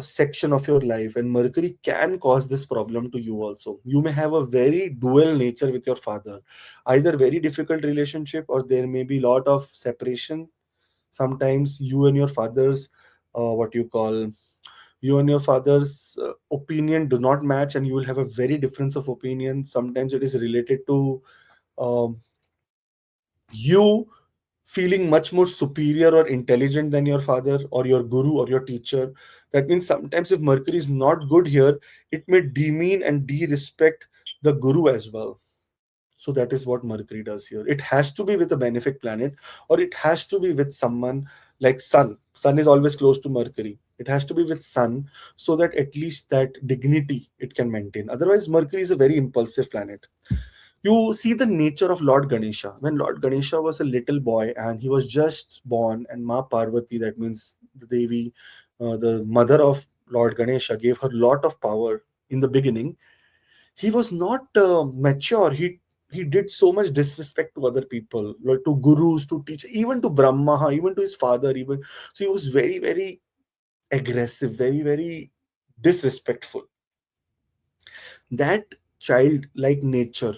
section of your life, and Mercury can cause this problem to you also. You may have a very dual nature with your father, either very difficult relationship or there may be lot of separation. Sometimes you and your father's what you call you and your father's opinion do not match, and you will have a very difference of opinion. Sometimes it is related to um, you feeling much more superior or intelligent than your father or your guru or your teacher. That means sometimes if Mercury is not good here, it may demean and de-respect the guru as well. So that is what Mercury does here. It has to be with a benefic planet, or it has to be with someone like Sun. Sun is always close to Mercury. It has to be with Sun, so that at least that dignity it can maintain. Otherwise, Mercury is a very impulsive planet. You see the nature of Lord Ganesha. When Lord Ganesha was a little boy and he was just born, and Ma Parvati, that means the Devi, the mother of Lord Ganesha, gave her lot of power in the beginning. He was not mature. He did so much disrespect to other people, like to gurus, to teachers, even to Brahma, even to his father. Even so, he was very, very aggressive, very, very disrespectful. That childlike nature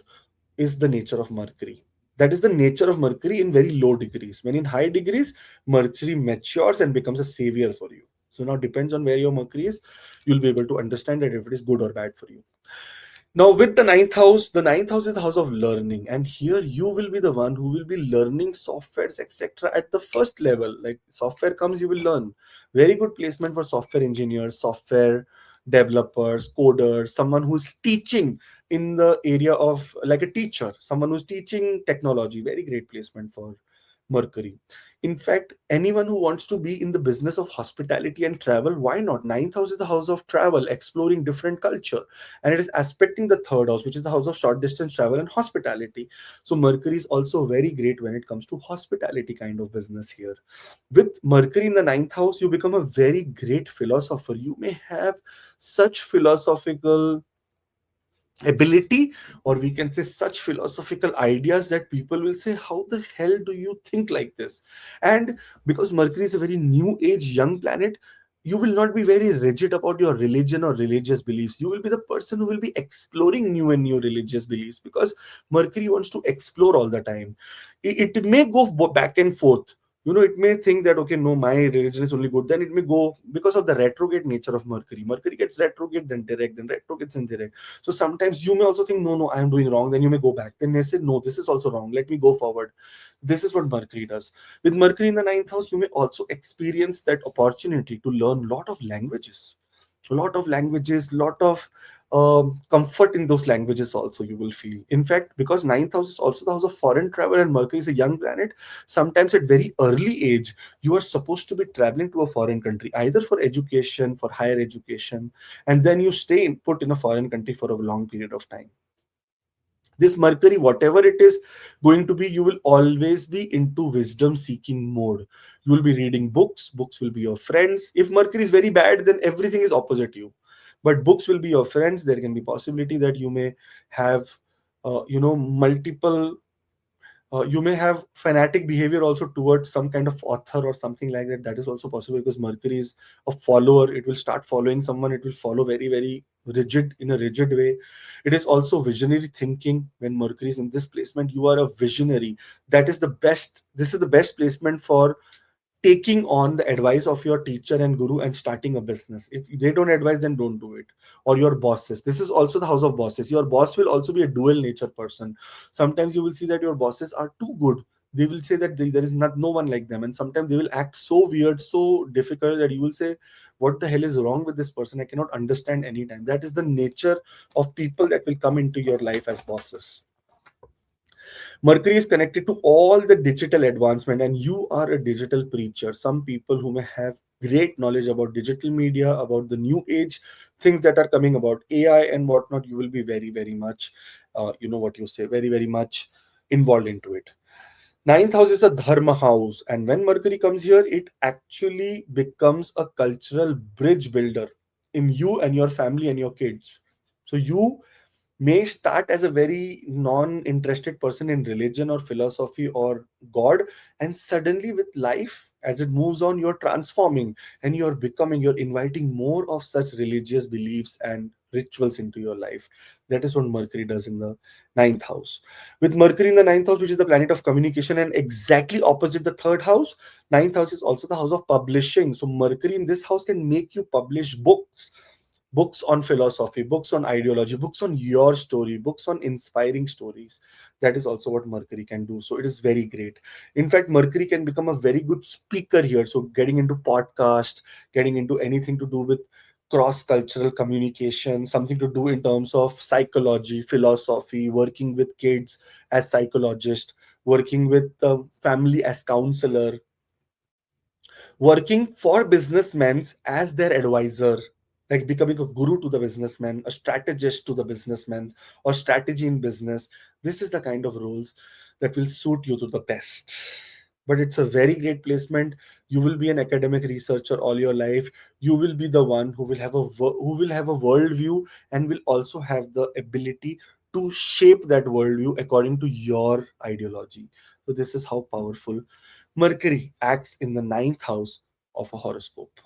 is the nature of Mercury. That is the nature of Mercury in very low degrees. When in high degrees, Mercury matures and becomes a savior for you. So now depends on where your Mercury is, you'll be able to understand that if it is good or bad for you. Now, with the ninth house is the house of learning, and here you will be the one who will be learning softwares, etc. at the first level. Like software comes, you will learn. Very good placement for software engineers, software developers, coders, someone who's teaching in the area of like a teacher, someone who's teaching technology. Very great placement for Mercury. In fact, anyone who wants to be in the business of hospitality and travel, why not? Ninth house is the house of travel, exploring different culture, and it is aspecting the third house, which is the house of short distance travel and hospitality. So Mercury is also very great when it comes to hospitality kind of business here. With Mercury in the ninth house, you become a very great philosopher. You may have such philosophical ability, or we can say such philosophical ideas, that people will say, how the hell do you think like this? And because Mercury is a very new age young planet, you will not be very rigid about your religion or religious beliefs. You will be the person who will be exploring new and new religious beliefs, because Mercury wants to explore all the time. It may go back and forth. It may think that, okay, no, my religion is only good. Then it may go, because of the retrograde nature of Mercury gets retrograde, then direct, then retrograde, then direct. So sometimes you may also think, no, no, I am doing wrong. Then you may go back, then may say, no, this is also wrong, let me go forward. This is what Mercury does. With Mercury in the ninth house, you may also experience that opportunity to learn lot of comfort in those languages also you will feel. In fact, because ninth house is also the house of foreign travel and Mercury is a young planet, sometimes at very early age you are supposed to be traveling to a foreign country, either for education, for higher education, and then you put in a foreign country for a long period of time. This Mercury, whatever it is going to be, you will always be into wisdom seeking mode. You will be reading books will be your friends. If Mercury is very bad, then everything is opposite you, but books will be your friends. There can be possibility that you may have multiple, you may have fanatic behavior also towards some kind of author or something like that. That is also possible, because Mercury is a follower. It will start following someone, it will follow very, very rigid, in a rigid way. It is also visionary thinking. When Mercury is in this placement, you are a visionary. That is the best, this is the best placement for taking on the advice of your teacher and guru and starting a business. If they don't advise, then don't do it. Or your bosses, this is also the house of bosses. Your boss will also be a dual nature person. Sometimes you will see that your bosses are too good. They will say that there is not no one like them, and sometimes they will act so weird, so difficult, that you will say, what the hell is wrong with this person? I cannot understand anytime. That is the nature of people that will come into your life as bosses. Mercury is connected to all the digital advancement, and you are a digital preacher. Some people who may have great knowledge about digital media, about the new age things that are coming, about AI and whatnot, you will be very, very much, what you say, very, very much involved into it. Ninth house is a dharma house, and when Mercury comes here, it actually becomes a cultural bridge builder in you and your family and your kids. So you may start as a very non-interested person in religion or philosophy or god, and suddenly with life, as it moves on, you're transforming and you're inviting more of such religious beliefs and rituals into your life. That is what Mercury does in the ninth house. With Mercury in the ninth house, which is the planet of communication and exactly opposite the third house, ninth house is also the house of publishing. So Mercury in this house can make you publish books on philosophy, books on ideology, books on your story, books on inspiring stories. That is also what Mercury can do. So it is very great. In fact, Mercury can become a very good speaker here. So getting into podcast, getting into anything to do with cross cultural communication, something to do in terms of psychology, philosophy, working with kids as psychologist, working with family as counselor, working for businessmen as their advisor, like becoming a guru to the businessman, a strategist to the businessmen, or strategy in business. This is the kind of roles that will suit you to the best. But it's a very great placement. You will be an academic researcher all your life. You will be the one who will have who will have a worldview, and will also have the ability to shape that worldview according to your ideology. So this is how powerful Mercury acts in the ninth house of a horoscope.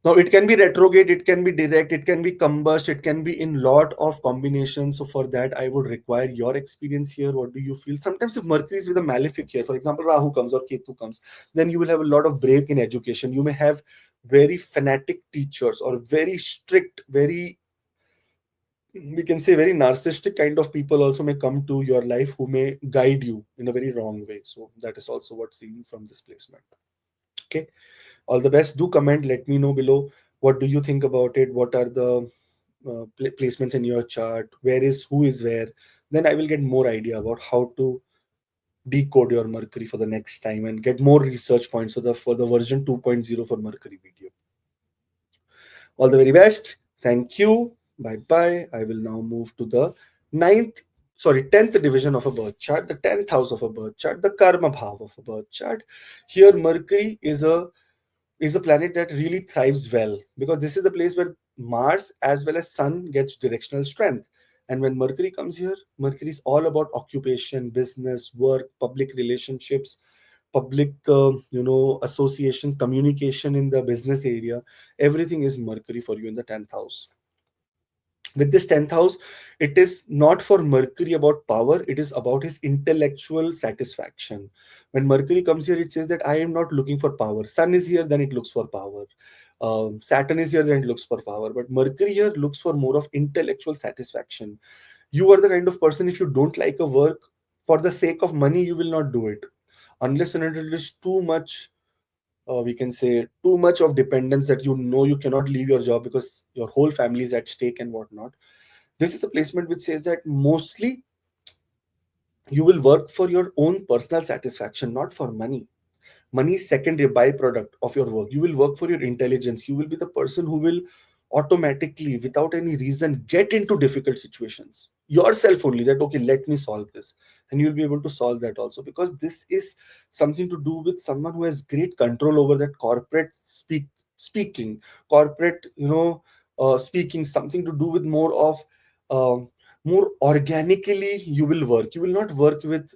Now, it can be retrograde, it can be direct, it can be combust, it can be in lot of combinations. So, for that, I would require your experience here. What do you feel? Sometimes, if Mercury is with a malefic here, for example, Rahu comes or Ketu comes, then you will have a lot of break in education. You may have very fanatic teachers, or very strict, very, we can say, very narcissistic kind of people also may come to your life, who may guide you in a very wrong way. So, that is also what's seen from this placement. Okay, all the best. Do comment, let me know below, what do you think about it, what are the placements in your chart, where is who is where. Then I will get more idea about how to decode your Mercury for the next time, and get more research points for the version 2.0 for Mercury video. All the very best. Thank you. Bye bye. I will now move to the 10th division of a birth chart, the 10th house of a birth chart, the karma bhav of a birth chart. Here Mercury is a planet that really thrives well, because this is the place where Mars as well as Sun gets directional strength. And when Mercury comes here, Mercury is all about occupation, business, work, public relationships, public associations, communication in the business area. Everything is Mercury for you in the 10th house. With this 10th house, it is not for Mercury about power, it is about his intellectual satisfaction. When Mercury comes here, it says that I am not looking for power. Sun is here, then it looks for power. Saturn is here, then it looks for power. But Mercury here looks for more of intellectual satisfaction. You are the kind of person, if you don't like a work, for the sake of money you will not do it, unless and until it is too much, we can say too much of dependence, that you know you cannot leave your job because your whole family is at stake and whatnot. This is a placement which says that mostly you will work for your own personal satisfaction, not for money. Money is secondary byproduct of your work. You will work for your intelligence. You will be the person who will automatically, without any reason, get into difficult situations yourself only, that okay, let me solve this, and you'll be able to solve that also, because this is something to do with someone who has great control over that corporate speaking, corporate, speaking, something to do with more of, more organically you will work. You will not work with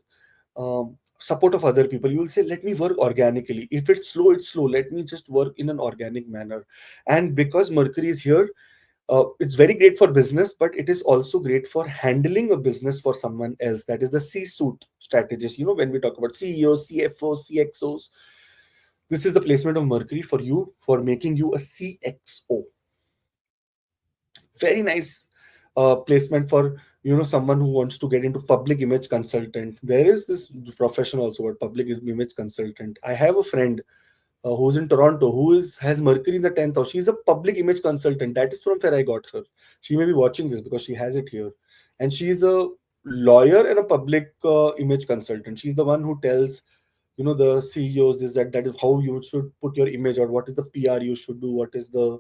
support of other people. You will say, let me work organically. If it's slow, it's slow, let me just work in an organic manner. And because Mercury is here, it's very great for business, but it is also great for handling a business for someone else. That is the C-suite strategist. When we talk about CEOs, CFOs, CXOs, this is the placement of Mercury for you, for making you a CXO. Very nice placement for someone who wants to get into public image consultant. There is this profession also about public image consultant. I have a friend who's in Toronto, who has Mercury in the 10th house. She's a public image consultant. That is from where I got her. She may be watching this because she has it here. And she's a lawyer and a public image consultant. She's the one who tells, the CEOs this, that is how you should put your image, or what is the PR you should do, what is the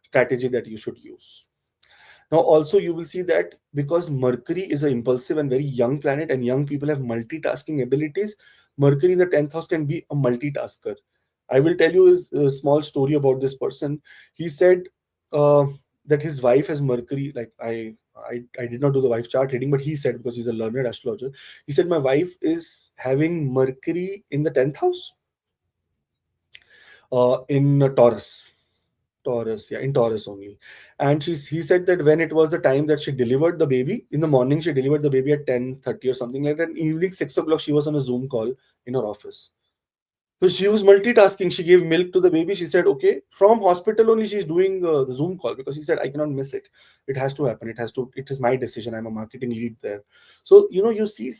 strategy that you should use. Now, also, you will see that because Mercury is an impulsive and very young planet, and young people have multitasking abilities, Mercury in the 10th house can be a multitasker. I will tell you a small story about this person. He said uh, that his wife has Mercury. Like I did not do the wife chart reading, but he said, because he's a learned astrologer, he said my wife is having Mercury in the 10th house, in Taurus. Taurus, yeah, in Taurus only. And he said that when it was the time that she delivered the baby, in the morning she delivered the baby at 10:30 or something like that. Evening 6 o'clock, she was on a Zoom call in her office. So she was multitasking. She gave milk to the baby. She said, okay, from hospital only she's doing the Zoom call, because she said, I cannot miss it. It has to happen. It is my decision. I'm a marketing lead there. So, you see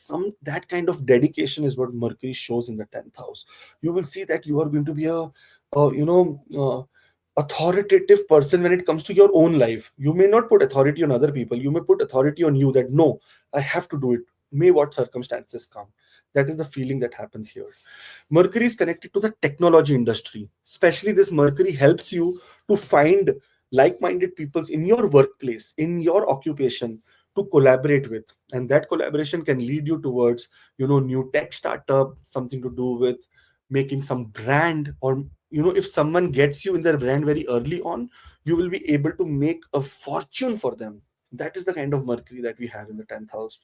that kind of dedication is what Mercury shows in the 10th house. You will see that you are going to be authoritative person when it comes to your own life. You may not put authority on other people. You may put authority on you, that no, I have to do it. May what circumstances come. That is the feeling that happens here. Mercury is connected to the technology industry. Especially this Mercury helps you to find like-minded peoples in your workplace, in your occupation, to collaborate with. And that collaboration can lead you towards, new tech startup, something to do with making some brand, or if someone gets you in their brand very early on, you will be able to make a fortune for them. That is the kind of Mercury that we have in the 10th house.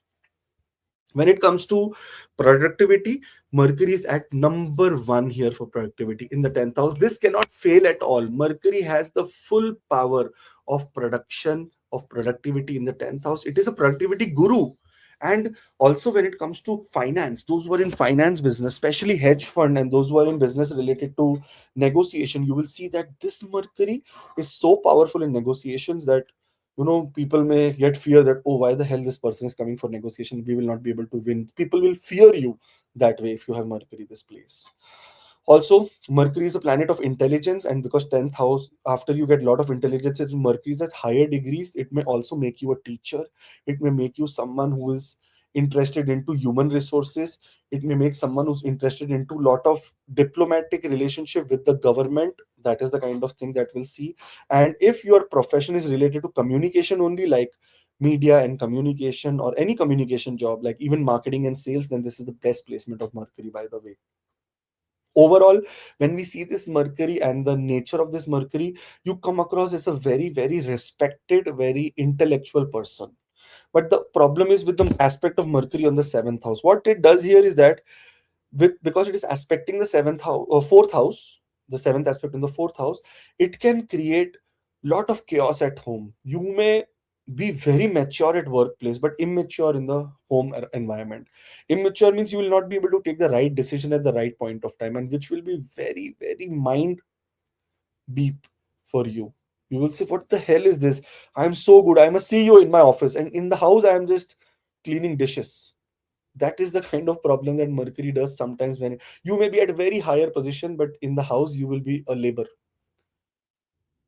When it comes to productivity, Mercury is at number one here for productivity in the 10th house. This cannot fail at all. Mercury has the full power of production, of productivity in the 10th house. It is a productivity guru. And also, when it comes to finance, those who are in finance business, especially hedge fund, and those who are in business related to negotiation, you will see that this Mercury is so powerful in negotiations that people may get fear that, oh, why the hell this person is coming for negotiation, we will not be able to win. People will fear you that way if you have Mercury this place. Also, Mercury is a planet of intelligence, and because 10th house, after you get a lot of intelligence, if Mercury is at higher degrees, it may also make you a teacher. It may make you someone who is interested into human resources. It may make someone who's interested into a lot of diplomatic relationship with the government. That is the kind of thing that we'll see. And if your profession is related to communication only, like media and communication, or any communication job, like even marketing and sales, then this is the best placement of Mercury, by the way. Overall, when we see this Mercury and the nature of this Mercury, you come across as a very, very respected, very intellectual person. But the problem is with the aspect of Mercury on the seventh house. What it does here is that, because it is aspecting the seventh house or fourth house, the seventh aspect in the fourth house, it can create lot of chaos at home. You may be very mature at workplace but immature in the home environment. Immature means you will not be able to take the right decision at the right point of time, and which will be very, very mind beep for you. You will say, what the hell is this? I'm so good, I'm a CEO in my office, and in the house I am just cleaning dishes. That is the kind of problem that Mercury does sometimes. When you may be at a very higher position, but in the house you will be a labor.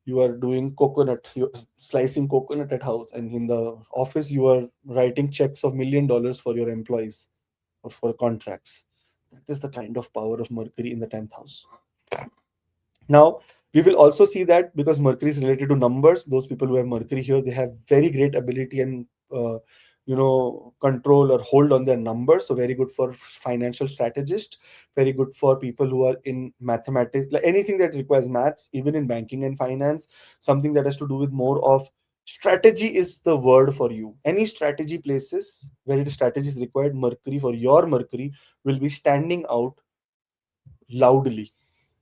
You are doing coconut, you're slicing coconut at house, and in the office you are writing checks of $1 million for your employees or for contracts. That is the kind of power of Mercury in the 10th house. Now, we will also see that because Mercury is related to numbers, those people who have Mercury here, they have very great ability and control or hold on their numbers. So very good for financial strategist, very good for people who are in mathematics, like anything that requires maths, even in banking and finance, something that has to do with more of strategy is the word for you. Any strategy places where it strategy is required, Mercury for your Mercury will be standing out loudly,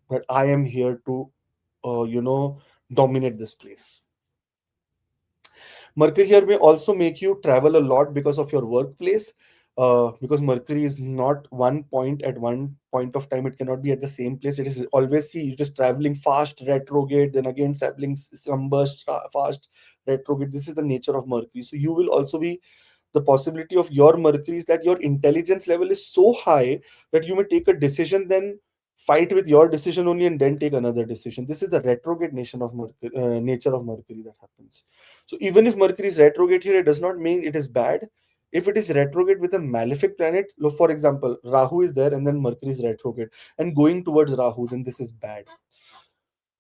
that I am here to, dominate this place. Mercury here may also make you travel a lot because of your workplace. Because Mercury is not one point at one point of time, it cannot be at the same place. It is always, see, it is traveling fast, retrograde, then again traveling combust, fast, retrograde. This is the nature of Mercury. So you will also be, the possibility of your Mercury is that your intelligence level is so high that you may take a decision, then fight with your decision only, and then take another decision. This is the retrograde nature of Mercury that happens. So even if Mercury is retrograde here, it does not mean it is bad. If it is retrograde with a malefic planet, look, for example, Rahu is there and then Mercury is retrograde and going towards Rahu, then this is bad.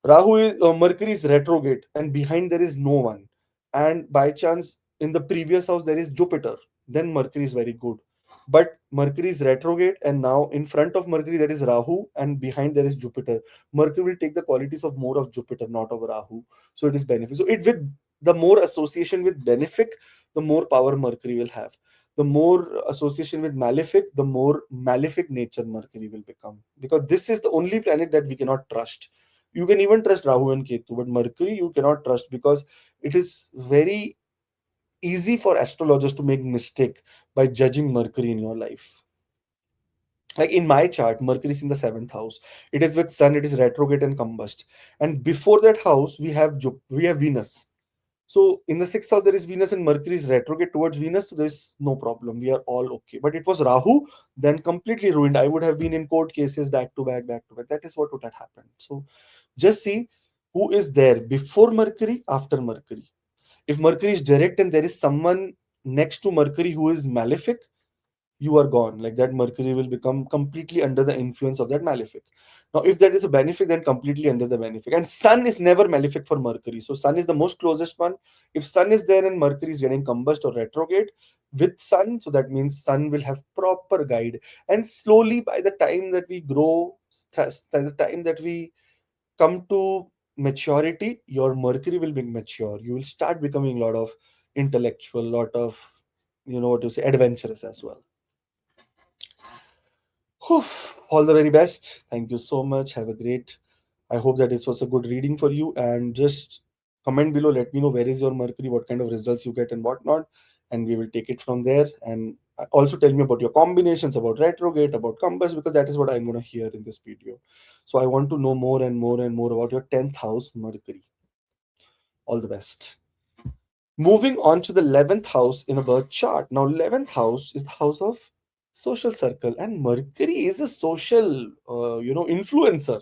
Mercury is retrograde, and behind there is no one. And by chance, in the previous house there is Jupiter. Then Mercury is very good. But Mercury is retrograde, and now in front of Mercury there is Rahu, and behind there is Jupiter. Mercury will take the qualities of more of Jupiter, not of Rahu. So it is benefic. So it with the more association with benefic, the more power Mercury will have. The more association with malefic, the more malefic nature Mercury will become. Because this is the only planet that we cannot trust. You can even trust Rahu and Ketu, but Mercury you cannot trust because it is very easy for astrologers to make mistake by judging Mercury in your life. Like in my chart, Mercury is in the seventh house. It is with Sun. It is retrograde and combust. And before that house, we have Venus. So in the sixth house, there is Venus and Mercury is retrograde towards Venus. So there's no problem. We are all okay. But it was Rahu, then completely ruined. I would have been in court cases back to back, back to back. That is what would have happened. So just see who is there before Mercury, after Mercury. If Mercury is direct and there is someone next to Mercury who is malefic, you are gone. Like that, Mercury will become completely under the influence of that malefic. Now, if that is a benefic, then completely under the benefic. And Sun is never malefic for Mercury. So Sun is the most closest one. If Sun is there and Mercury is getting combust or retrograde with Sun, so that means Sun will have proper guide. And slowly, by the time that we grow, by the time that we come to maturity, your Mercury will be mature. You will start becoming a lot of intellectual, lot of, what you say, adventurous as well. Whew, all the very best. Thank you so much. Have a great. I hope that this was a good reading for you. And just comment below. Let me know where is your Mercury, what kind of results you get, and whatnot. And we will take it from there. And also tell me about your combinations, about retrograde, about compass, because that is what I'm going to hear in this video. So I want to know more and more and more about your 10th house Mercury. All the best. Moving on to the 11th house in a birth chart. Now, 11th house is the house of social circle, and Mercury is a social, influencer.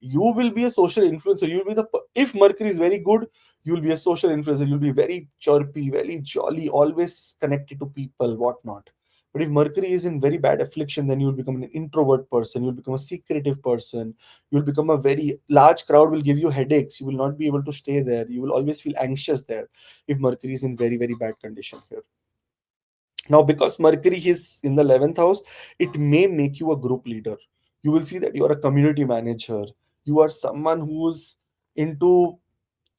You will be a social influencer. You will be if Mercury is very good, you will be a social influencer. You'll be very chirpy, very jolly, always connected to people, whatnot. But if Mercury is in very bad affliction, then you will become an introvert person. You'll become a secretive person. You'll become a very large crowd will give you headaches. You will not be able to stay there. You will always feel anxious there if Mercury is in very, very bad condition here. Now, because Mercury is in the 11th house, it may make you a group leader. You will see that you are a community manager. You are someone who's into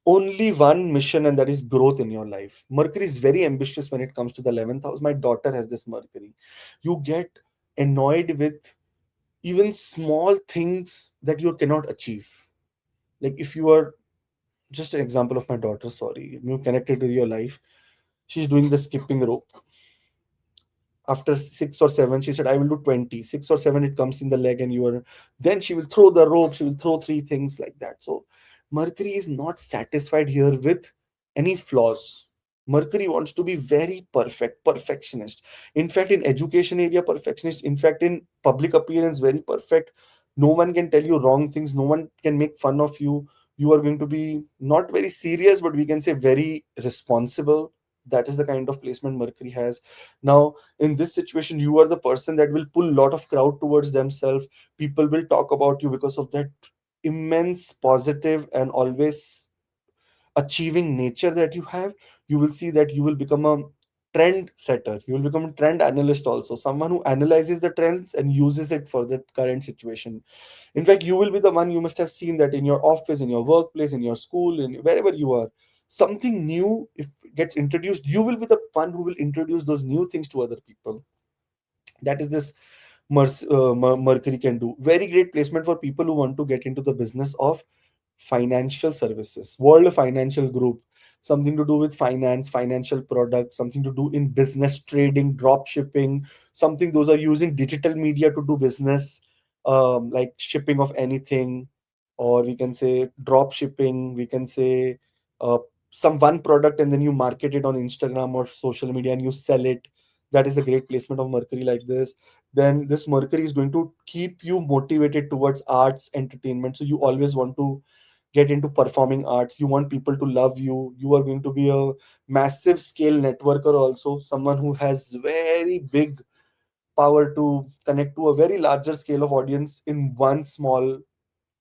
only one mission, and that is growth in your life. Mercury is very ambitious when it comes to the 11th house. My daughter has this Mercury. You get annoyed with even small things that you cannot achieve. Like if you are, just an example of my daughter, sorry, you connected to your life. She's doing the skipping rope. After 6 or 7, she said, I will do 20. 6 or 7, it comes in the leg, and you are, then she will throw the rope, she will throw three things like that. So Mercury is not satisfied here with any flaws. Mercury wants to be very perfect, perfectionist. In fact, in education area, perfectionist. In fact, in public appearance, very perfect. No one can tell you wrong things, no one can make fun of you. You are going to be not very serious, but we can say very responsible. That is the kind of placement Mercury has. Now, in this situation, you are the person that will pull a lot of crowd towards themselves. People will talk about you because of that immense positive and always achieving nature that you have. You will see that you will become a trend setter, you will become a trend analyst, also someone who analyzes the trends and uses it for the current situation. In fact, you will be the one, you must have seen that in your office, in your workplace, in your school, in wherever you are, something new if gets introduced, you will be the one who will introduce those new things to other people. That is this Mercury can do. Very great placement for people who want to get into the business of financial services, World Financial Group, something to do with finance, financial products, something to do in business, trading, drop shipping, something those are using digital media to do business, like shipping of anything, or we can say drop shipping, we can say uh, some one product and then you market it on Instagram or social media and you sell it. That is a great placement of Mercury like this. Then this Mercury is going to keep you motivated towards arts, entertainment. So you always want to get into performing arts, you want people to love you, you are going to be a massive scale networker, also someone who has very big power to connect to a very larger scale of audience in one small,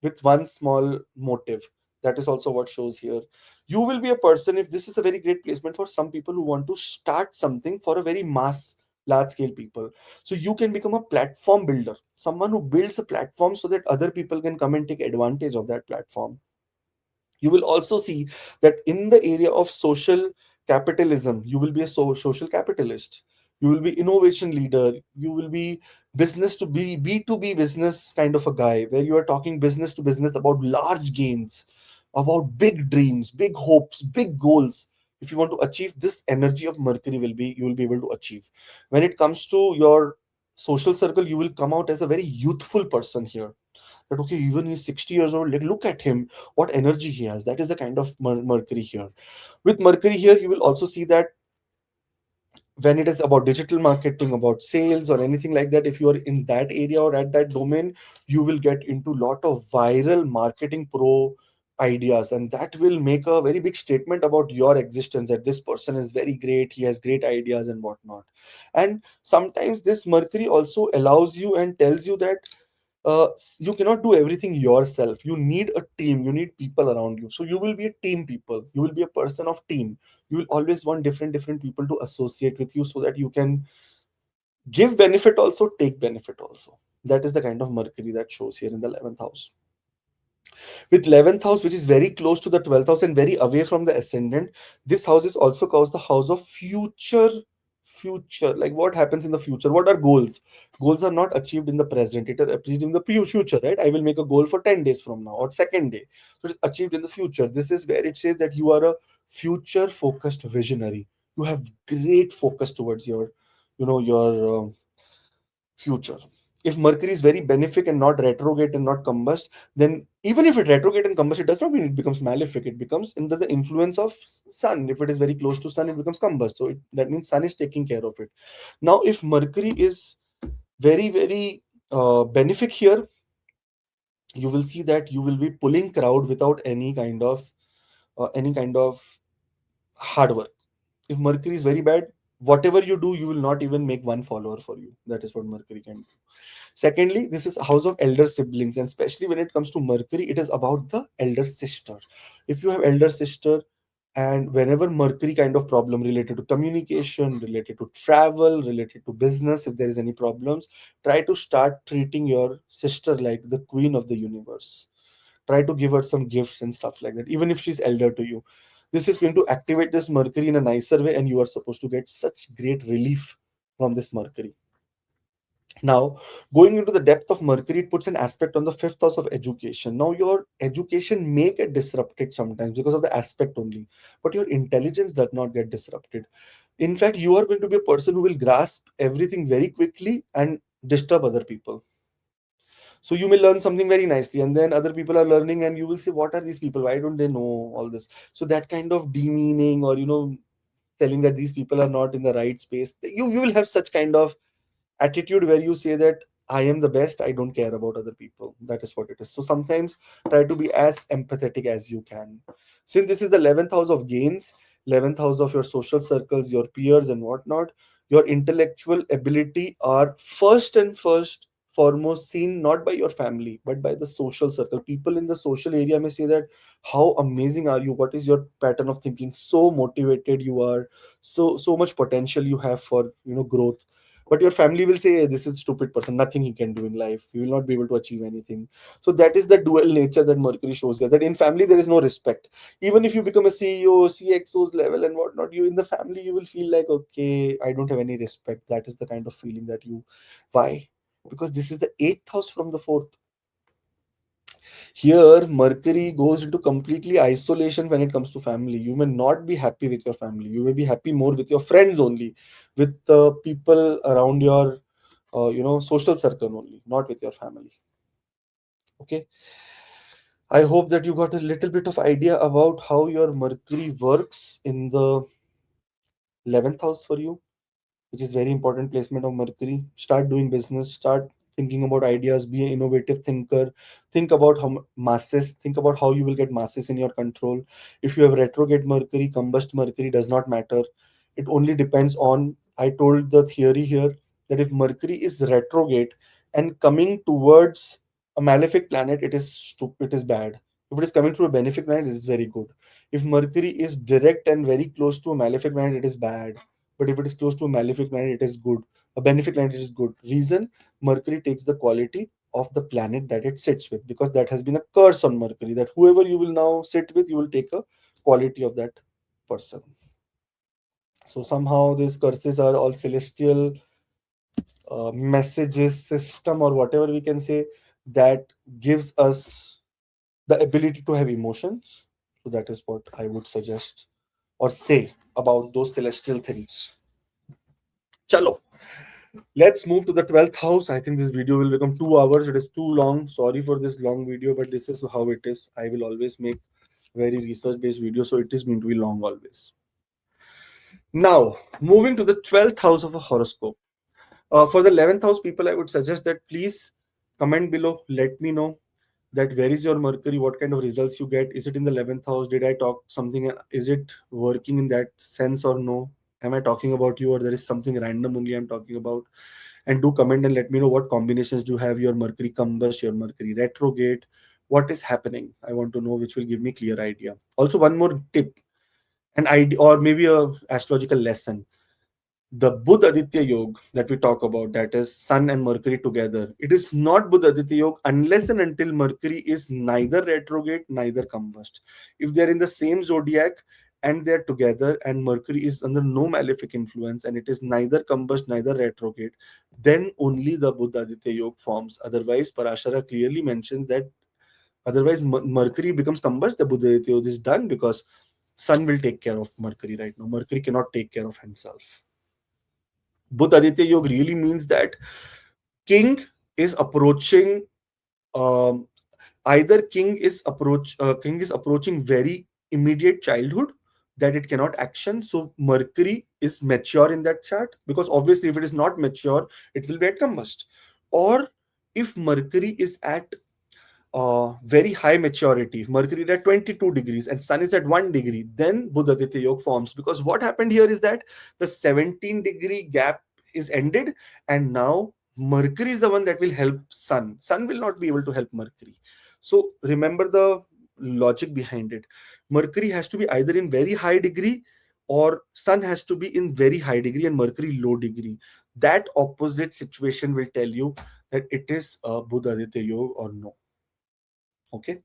with one small motive. That is also what shows here. You will be a person, if this is a very great placement for some people who want to start something for a very mass, large scale people. So you can become a platform builder, someone who builds a platform so that other people can come and take advantage of that platform. You will also see that in the area of social capitalism, you will be a social capitalist, you will be innovation leader, you will be business to be b2b business kind of a guy, where you are talking business to business about large gains, about big dreams, big hopes, big goals. If you want to achieve, this energy of Mercury will be, you will be able to achieve. When it comes to your social circle, you will come out as a very youthful person here, that okay, even he's 60 years old, like look at him, what energy he has. That is the kind of Mercury here. With Mercury here, you will also see that when it is about digital marketing, about sales or anything like that, if you are in that area or at that domain, you will get into lot of viral marketing pro ideas, and that will make a very big statement about your existence, that this person is very great, he has great ideas and whatnot. And sometimes this Mercury also allows you and tells you that you cannot do everything yourself, you need a team, you need people around you. So you will be a team people, you will be a person of team. You will always want different people to associate with you, so that you can give benefit also, take benefit also. That is the kind of Mercury that shows here in the 11th house. With 11th house, which is very close to the 12th house and very away from the ascendant, this house is also called the house of future, like what happens in the future, what are goals. Goals are not achieved in the present, it is achieved in the future, right? I will make a goal for 10 days from now or second day, so it's achieved in the future. This is where it says that you are a future focused visionary. You have great focus towards your, your future. If Mercury is very benefic and not retrograde and not combust, then even if it retrograde and combust, it does not mean it becomes malefic. It becomes under the influence of Sun. If it is very close to Sun, it becomes combust. So that means Sun is taking care of it. Now, if Mercury is very benefic here, you will see that you will be pulling crowd without any kind of hard work. If Mercury is very bad, whatever you do, you will not even make one follower for you. That is what Mercury can do. Secondly, this is a house of elder siblings, and especially when it comes to Mercury, it is about the elder sister. If you have elder sister, and whenever Mercury kind of problem related to communication, related to travel, related to business, if there is any problems, try to start treating your sister like the queen of the universe. Try to give her some gifts and stuff like that, even if she's elder to you. This is going to activate this Mercury in a nicer way, and you are supposed to get such great relief from this Mercury. Now, going into the depth of Mercury, it puts an aspect on the fifth house of education. Now, your education may get disrupted sometimes because of the aspect only, but your intelligence does not get disrupted. In fact, you are going to be a person who will grasp everything very quickly and disturb other people. So you may learn something very nicely, and then other people are learning, and you will say, "What are these people? Why don't they know all this?" So that kind of demeaning, or telling that these people are not in the right space, you will have such kind of attitude where you say that I am the best, I don't care about other people. That is what it is. So sometimes try to be as empathetic as you can. Since this is the 11th house of gains, 11th house of your social circles, your peers, and whatnot, your intellectual ability are first foremost seen not by your family but by the social circle. People in the social area may say that how amazing are you, what is your pattern of thinking, so motivated you are, so much potential you have for growth. But your family will say, "Hey, this is stupid person, nothing he can do in life, he will not be able to achieve anything." So that is the dual nature that Mercury shows here, that in family there is no respect. Even if you become a CEO, CXO's level and whatnot, you in the family you will feel like, okay, I don't have any respect. That is the kind of feeling that you. Why? Because this is the eighth house from the fourth. Here, Mercury goes into completely isolation when it comes to family. You may not be happy with your family. You may be happy more with your friends only, with the people around your, social circle only, not with your family. Okay. I hope that you got a little bit of idea about how your Mercury works in the 11th house for you, which is very important placement of Mercury. Start doing business, start thinking about ideas, be an innovative thinker, think about masses, think about how you will get masses in your control. If you have retrograde Mercury, combust Mercury, does not matter. It only depends on, I told the theory here, that if Mercury is retrograde and coming towards a malefic planet, it is stupid, it is bad. If it is coming through a benefic planet, it is very good. If Mercury is direct and very close to a malefic planet, it is bad. But if it is close to a malefic planet, it is good. A benefic planet is good. Reason: Mercury takes the quality of the planet that it sits with, because that has been a curse on Mercury, that whoever you will now sit with, you will take a quality of that person. So somehow these curses are all celestial messages system, or whatever we can say, that gives us the ability to have emotions. So that is what I would suggest or say about those celestial things. Chalo. Let's move to the 12th house. I think this video will become 2 hours. It is too long. Sorry for this long video, but this is how it is. I will always make very research based videos, so it is going to be long always. Now, moving to the 12th house of a horoscope. For the 11th house people, I would suggest that please comment below. Let me know that where is your Mercury, what kind of results you get. Is it in the 11th house? Did I talk something? Is it working in that sense or no? Am I talking about you, or there is something random only I'm talking about? And do comment and let me know what combinations do you have, your Mercury combust, your Mercury retrograde, what is happening. I want to know, which will give me clear idea. Also, one more tip, an idea or maybe a astrological lesson. The Budh Aditya Yoga that we talk about, that is Sun and Mercury together, it is not Budh Aditya Yoga unless and until Mercury is neither retrograde, neither combust. If they are in the same zodiac and they are together, and Mercury is under no malefic influence, and it is neither combust, neither retrograde, then only the Budh Aditya Yoga forms. Otherwise, Parashara clearly mentions that otherwise Mercury becomes combust, the Budh Aditya Yoga is done, because Sun will take care of Mercury right now. Mercury cannot take care of himself. Buddh Aditya Yoga really means that king is approaching, um, either king is approaching very immediate childhood that it cannot action. So Mercury is mature in that chart, because obviously if it is not mature, it will be at combust. Or if Mercury is at very high maturity, if Mercury is at 22 degrees and Sun is at 1 degree, then Buddha Aditya Yoga forms. Because what happened here is that the 17-degree gap is ended, and now Mercury is the one that will help Sun. Sun will not be able to help Mercury. So remember the logic behind it. Mercury has to be either in very high degree, or Sun has to be in very high degree and Mercury low degree. That opposite situation will tell you that it is Buddha Aditya Yoga or no. Okay.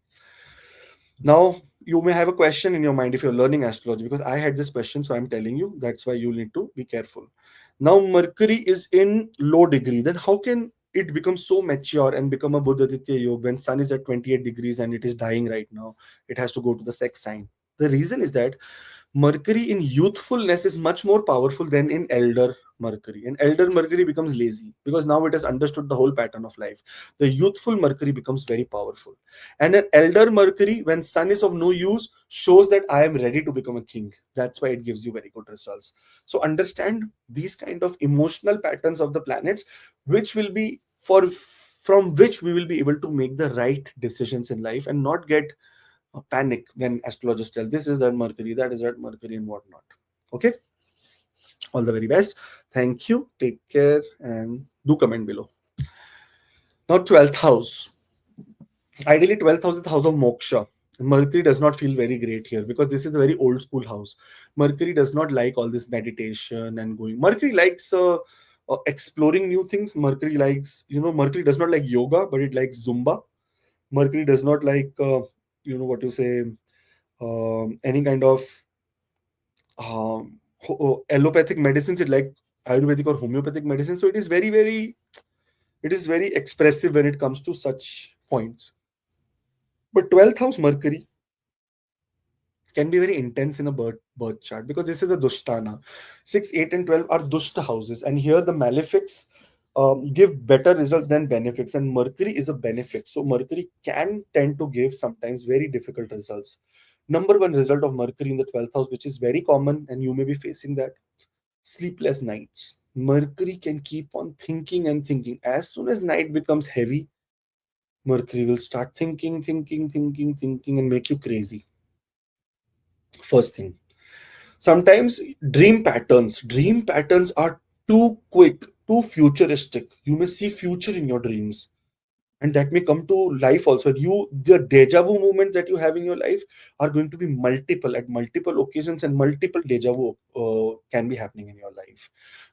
Now, you may have a question in your mind if you're learning astrology, because I had this question, so I'm telling you. That's why you need to be careful. Now, Mercury is in low degree. Then how can it become so mature and become a Buddha Aditya Yoga when Sun is at 28 degrees and it is dying right now? It has to go to the sex sign. The reason is that Mercury in youthfulness is much more powerful than in elder Mercury. And elder Mercury becomes lazy because now it has understood the whole pattern of life. The youthful Mercury becomes very powerful. And an elder Mercury, when Sun is of no use, shows that I am ready to become a king. That's why it gives you very good results. So understand these kind of emotional patterns of the planets, which will be for from which we will be able to make the right decisions in life and not get a panic when astrologers tell this is that Mercury, that is that Mercury, and whatnot. Okay, all the very best. Thank you. Take care and do comment below. Now, 12th house. Ideally, 12th house is the house of moksha. Mercury does not feel very great here because this is a very old school house. Mercury does not like all this meditation and going. Mercury likes exploring new things. Mercury likes, Mercury does not like yoga, but it likes Zumba. Mercury does not like, what you say, any kind of allopathic medicines. It like Ayurvedic or homeopathic medicine. So it is very expressive when it comes to such points. But 12th house Mercury can be very intense in a birth chart because this is the Dushtana. 6, 8, and 12 are Dushta houses, and here the malefics give better results than benefics, and Mercury is a benefic. So Mercury can tend to give sometimes very difficult results. Number one result of Mercury in the 12th house, which is very common, and you may be facing that: sleepless nights. Mercury can keep on thinking and thinking. As soon as night becomes heavy, Mercury will start thinking, thinking, thinking, thinking, and make you crazy. First thing. Sometimes dream patterns are too quick, too futuristic. You may see future in your dreams, and that may come to life also. The deja vu moments that you have in your life are going to be multiple at multiple occasions, and multiple deja vu can be happening in your life.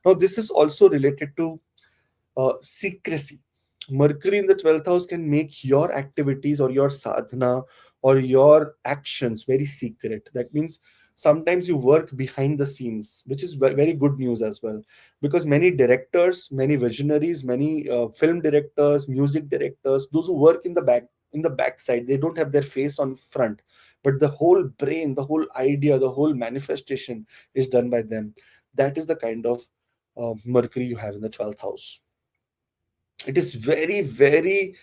Now, this is also related to secrecy. Mercury in the 12th house can make your activities or your sadhana or your actions very secret. That means sometimes you work behind the scenes, which is very good news as well. Because many directors, many visionaries, many film directors, music directors, those who work in the backside, they don't have their face on front. But the whole brain, the whole idea, the whole manifestation is done by them. That is the kind of Mercury you have in the 12th house. It is very, very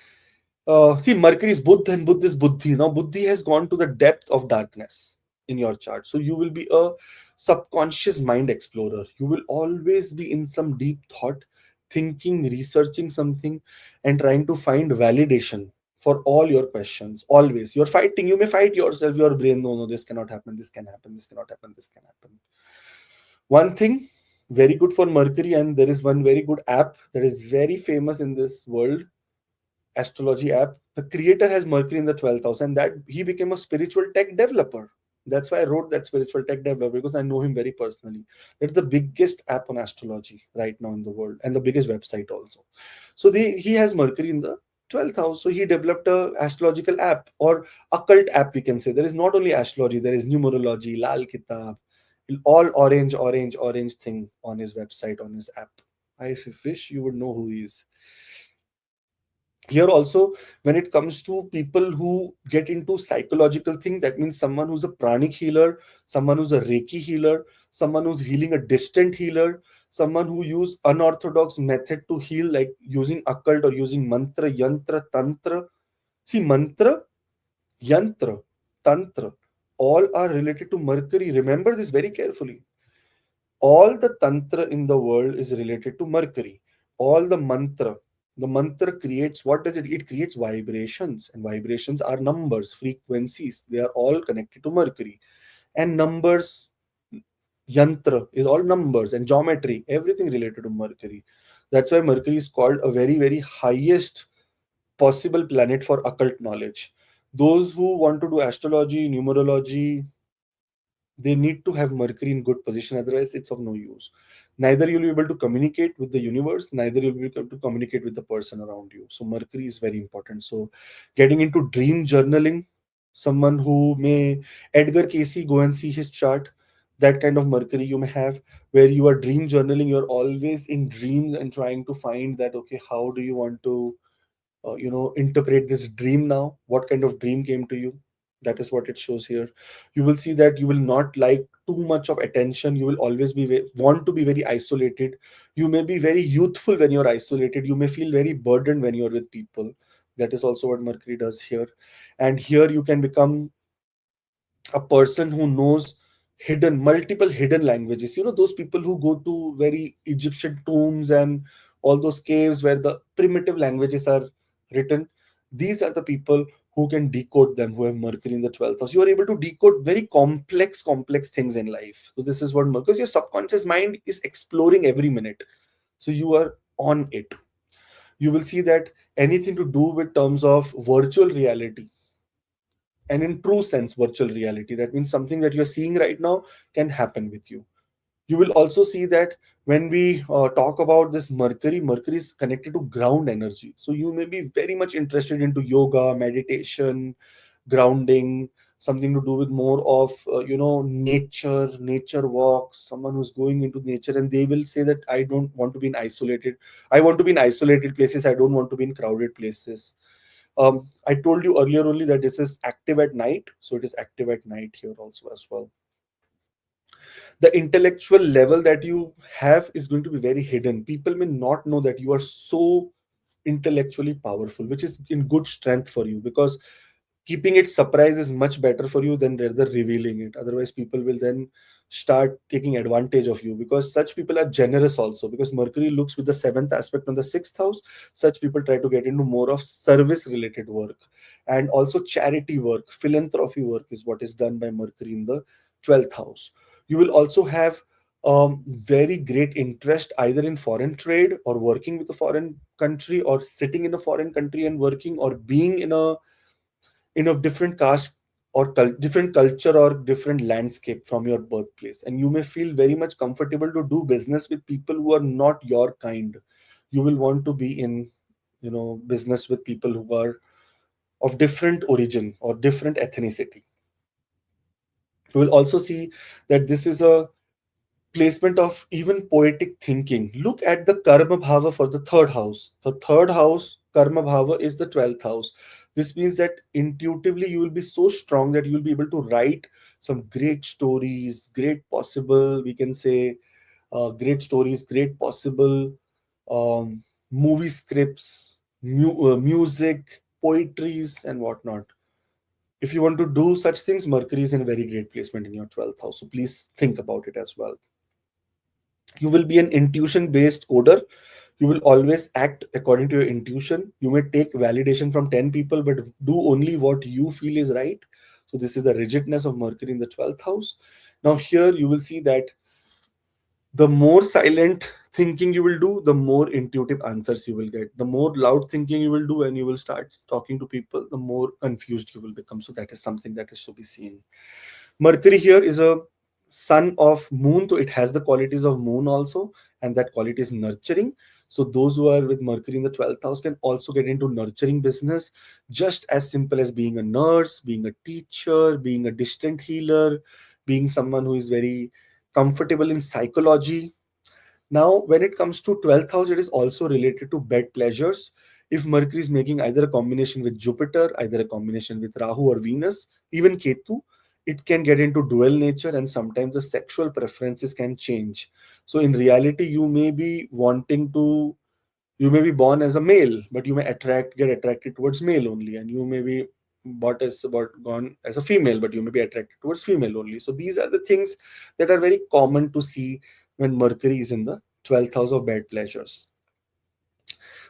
see, Mercury is Buddha and Buddha is Buddhi. Now, Buddhi has gone to the depth of darkness in your chart. So, you will be a subconscious mind explorer. You will always be in some deep thought, thinking, researching something, and trying to find validation for all your questions. Always. You're fighting. You may fight yourself, your brain. No, no, this cannot happen. This can happen. This cannot happen. This can happen. One thing very good for Mercury, and there is one very good app that is very famous in this world, astrology app. The creator has Mercury in the 12th house, and that he became a spiritual tech developer. That's why I wrote that spiritual tech developer, because I know him very personally. It's the biggest app on astrology right now in the world, and the biggest website also. So he has Mercury in the 12th house. So he developed a astrological app or occult app, we can say. There is not only astrology, there is numerology, Lal Kitab, all orange, orange, orange thing on his website, on his app. I wish you would know who he is. Here also, when it comes to people who get into psychological thing, that means someone who's a pranic healer, someone who's a reiki healer, someone who's healing, a distant healer, someone who use unorthodox method to heal, like using occult or using mantra, yantra, tantra. See, mantra, yantra, tantra, all are related to Mercury. Remember this very carefully. All the tantra in the world is related to Mercury. All the mantra creates, what does it? It creates vibrations, and vibrations are numbers, frequencies. They are all connected to Mercury. And numbers, yantra is all numbers, and geometry, everything related to Mercury. That's why Mercury is called a very, very highest possible planet for occult knowledge. Those who want to do astrology, numerology, they need to have Mercury in good position, otherwise it's of no use. Neither you'll be able to communicate with the universe, neither you'll be able to communicate with the person around you. So Mercury is very important. So getting into dream journaling, someone who may, Edgar Casey, go and see his chart. That kind of Mercury you may have, where you are dream journaling, you're always in dreams and trying to find that, okay, how do you want to interpret this dream now, what kind of dream came to you. That is what it shows here. You will see that you will not like too much of attention. You will always be want to be very isolated. You may be very youthful when you're isolated. You may feel very burdened when you're with people. That is also what Mercury does here. And here you can become a person who knows multiple hidden languages. Those people who go to very Egyptian tombs and all those caves where the primitive languages are written. These are the people who can decode them, who have Mercury in the 12th house. You are able to decode very complex things in life. So this is what Mercury, because your subconscious mind is exploring every minute. So you are on it. You will see that anything to do with terms of virtual reality, and in true sense virtual reality, that means something that you're seeing right now can happen with you. You will also see that when we talk about this Mercury is connected to ground energy. So you may be very much interested into yoga, meditation, grounding, something to do with more of nature walks, someone who's going into nature, and they will say that I don't want to be in isolated, I want to be in isolated places, I don't want to be in crowded places. I told you earlier only that this is active at night, so it is active at night here also as well. The intellectual level that you have is going to be very hidden. People may not know that you are so intellectually powerful, which is in good strength for you, because keeping it surprise is much better for you than rather revealing it. Otherwise people will then start taking advantage of you, because such people are generous also, because Mercury looks with the seventh aspect on the sixth house. Such people try to get into more of service related work, and also charity work, philanthropy work is what is done by Mercury in the 12th house. You will also have very great interest either in foreign trade, or working with a foreign country, or sitting in a foreign country and working, or being in a different caste, or different culture, or different landscape from your birthplace, and you may feel very much comfortable to do business with people who are not your kind. You will want to be in business with people who are of different origin or different ethnicity. You will also see that this is a placement of even poetic thinking. Look at the karma bhava for the third house. The third house, karma bhava, is the 12th house. This means that intuitively you will be so strong that you will be able to write some great stories, great possible, we can say, great stories, great possible um, movie scripts, music, poetries, and whatnot. If you want to do such things, Mercury is in a very great placement in your 12th house. So please think about it as well. You will be an intuition based coder. You will always act according to your intuition. You may take validation from 10 people, but do only what you feel is right. So this is the rigidness of Mercury in the 12th house. Now here you will see that the more silent thinking you will do, the more intuitive answers you will get. The more loud thinking you will do and you will start talking to people, the more confused you will become. So that is something that is to be seen. Mercury here is a son of moon, so it has the qualities of moon also, and that quality is nurturing. So those who are with Mercury in the 12th house can also get into nurturing business, just as simple as being a nurse, being a teacher, being a distant healer, being someone who is very comfortable in psychology. Now, when it comes to 12th house, it is also related to bed pleasures. If Mercury is making either a combination with Jupiter, either a combination with Rahu or Venus, even Ketu, it can get into dual nature, and sometimes the sexual preferences can change. So, in reality, you may be born as a male, but you may get attracted towards male only, and you may be gone as a female, but you may be attracted towards female only. So these are the things that are very common to see when Mercury is in the 12th house of bad pleasures.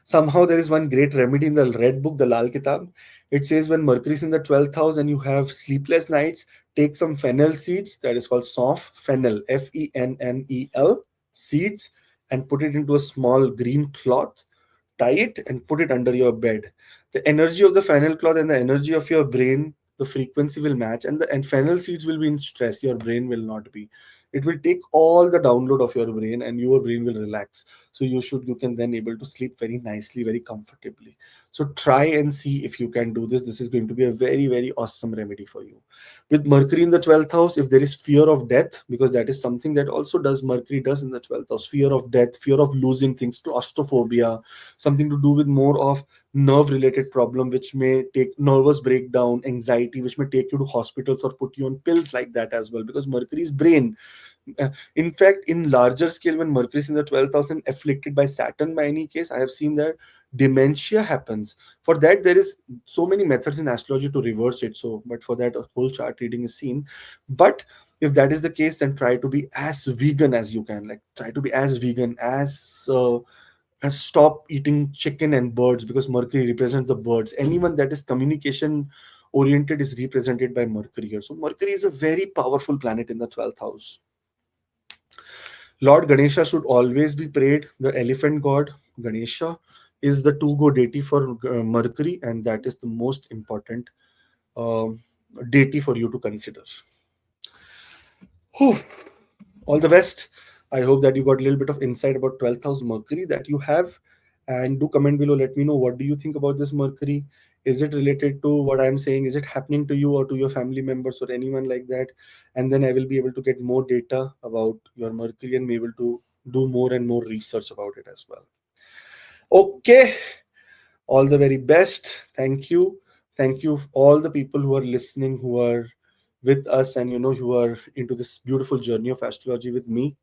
Somehow there is one great remedy in the red book, the Lal Kitab. It says when Mercury is in the 12th house and you have sleepless nights, take some fennel seeds, that is called soft fennel, Fennel seeds, and put it into a small green cloth, tie it and put it under your bed. The energy of the fennel cloth and the energy of your brain, the frequency will match, and fennel seeds will be in stress. Your brain will not be. It will take all the download of your brain, and your brain will relax. So you can then able to sleep very nicely, very comfortably. So try and see if you can do this. This is going to be a very, very awesome remedy for you. With Mercury in the 12th house, if there is fear of death, because that is something that also does, Mercury does in the 12th house, fear of death, fear of losing things, claustrophobia, something to do with more of nerve related problem, which may take nervous breakdown, anxiety, which may take you to hospitals or put you on pills like that as well, because Mercury is brain. In fact, in larger scale, when Mercury is in the 12th house and afflicted by Saturn by any case, I have seen that dementia happens. For that, there is so many methods in astrology to reverse it. So, but for that, a whole chart reading is seen. But if that is the case, then try to be as vegan as you can. Like, try to be as vegan as and stop eating chicken and birds, because Mercury represents the birds. Anyone that is communication oriented is represented by Mercury here. So Mercury is a very powerful planet in the 12th house. Lord Ganesha should always be prayed. The elephant god Ganesha is the to-go deity for Mercury, and that is the most important um, deity for you to consider. Whew. All the best. I hope that you got a little bit of insight about 12th house Mercury that you have. And do comment below. Let me know, what do you think about this Mercury? Is it related to what I'm saying? Is it happening to you or to your family members or anyone like that? And then I will be able to get more data about your Mercury and be able to do more and more research about it as well. Okay. All the very best. Thank you. Thank you, all the people who are listening, who are with us, and who are into this beautiful journey of astrology with me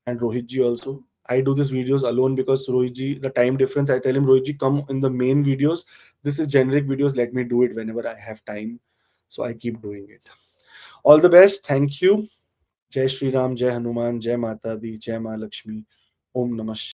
and Rohit ji also. I do these videos alone because Rohit ji, the time difference, I tell him, Rohit ji, come in the main videos. This is generic videos. Let me do it whenever I have time. So I keep doing it. All the best. Thank you. Jai Shri Ram, Jai Hanuman, Jai Mata Di, Jai Ma Lakshmi. Om Namah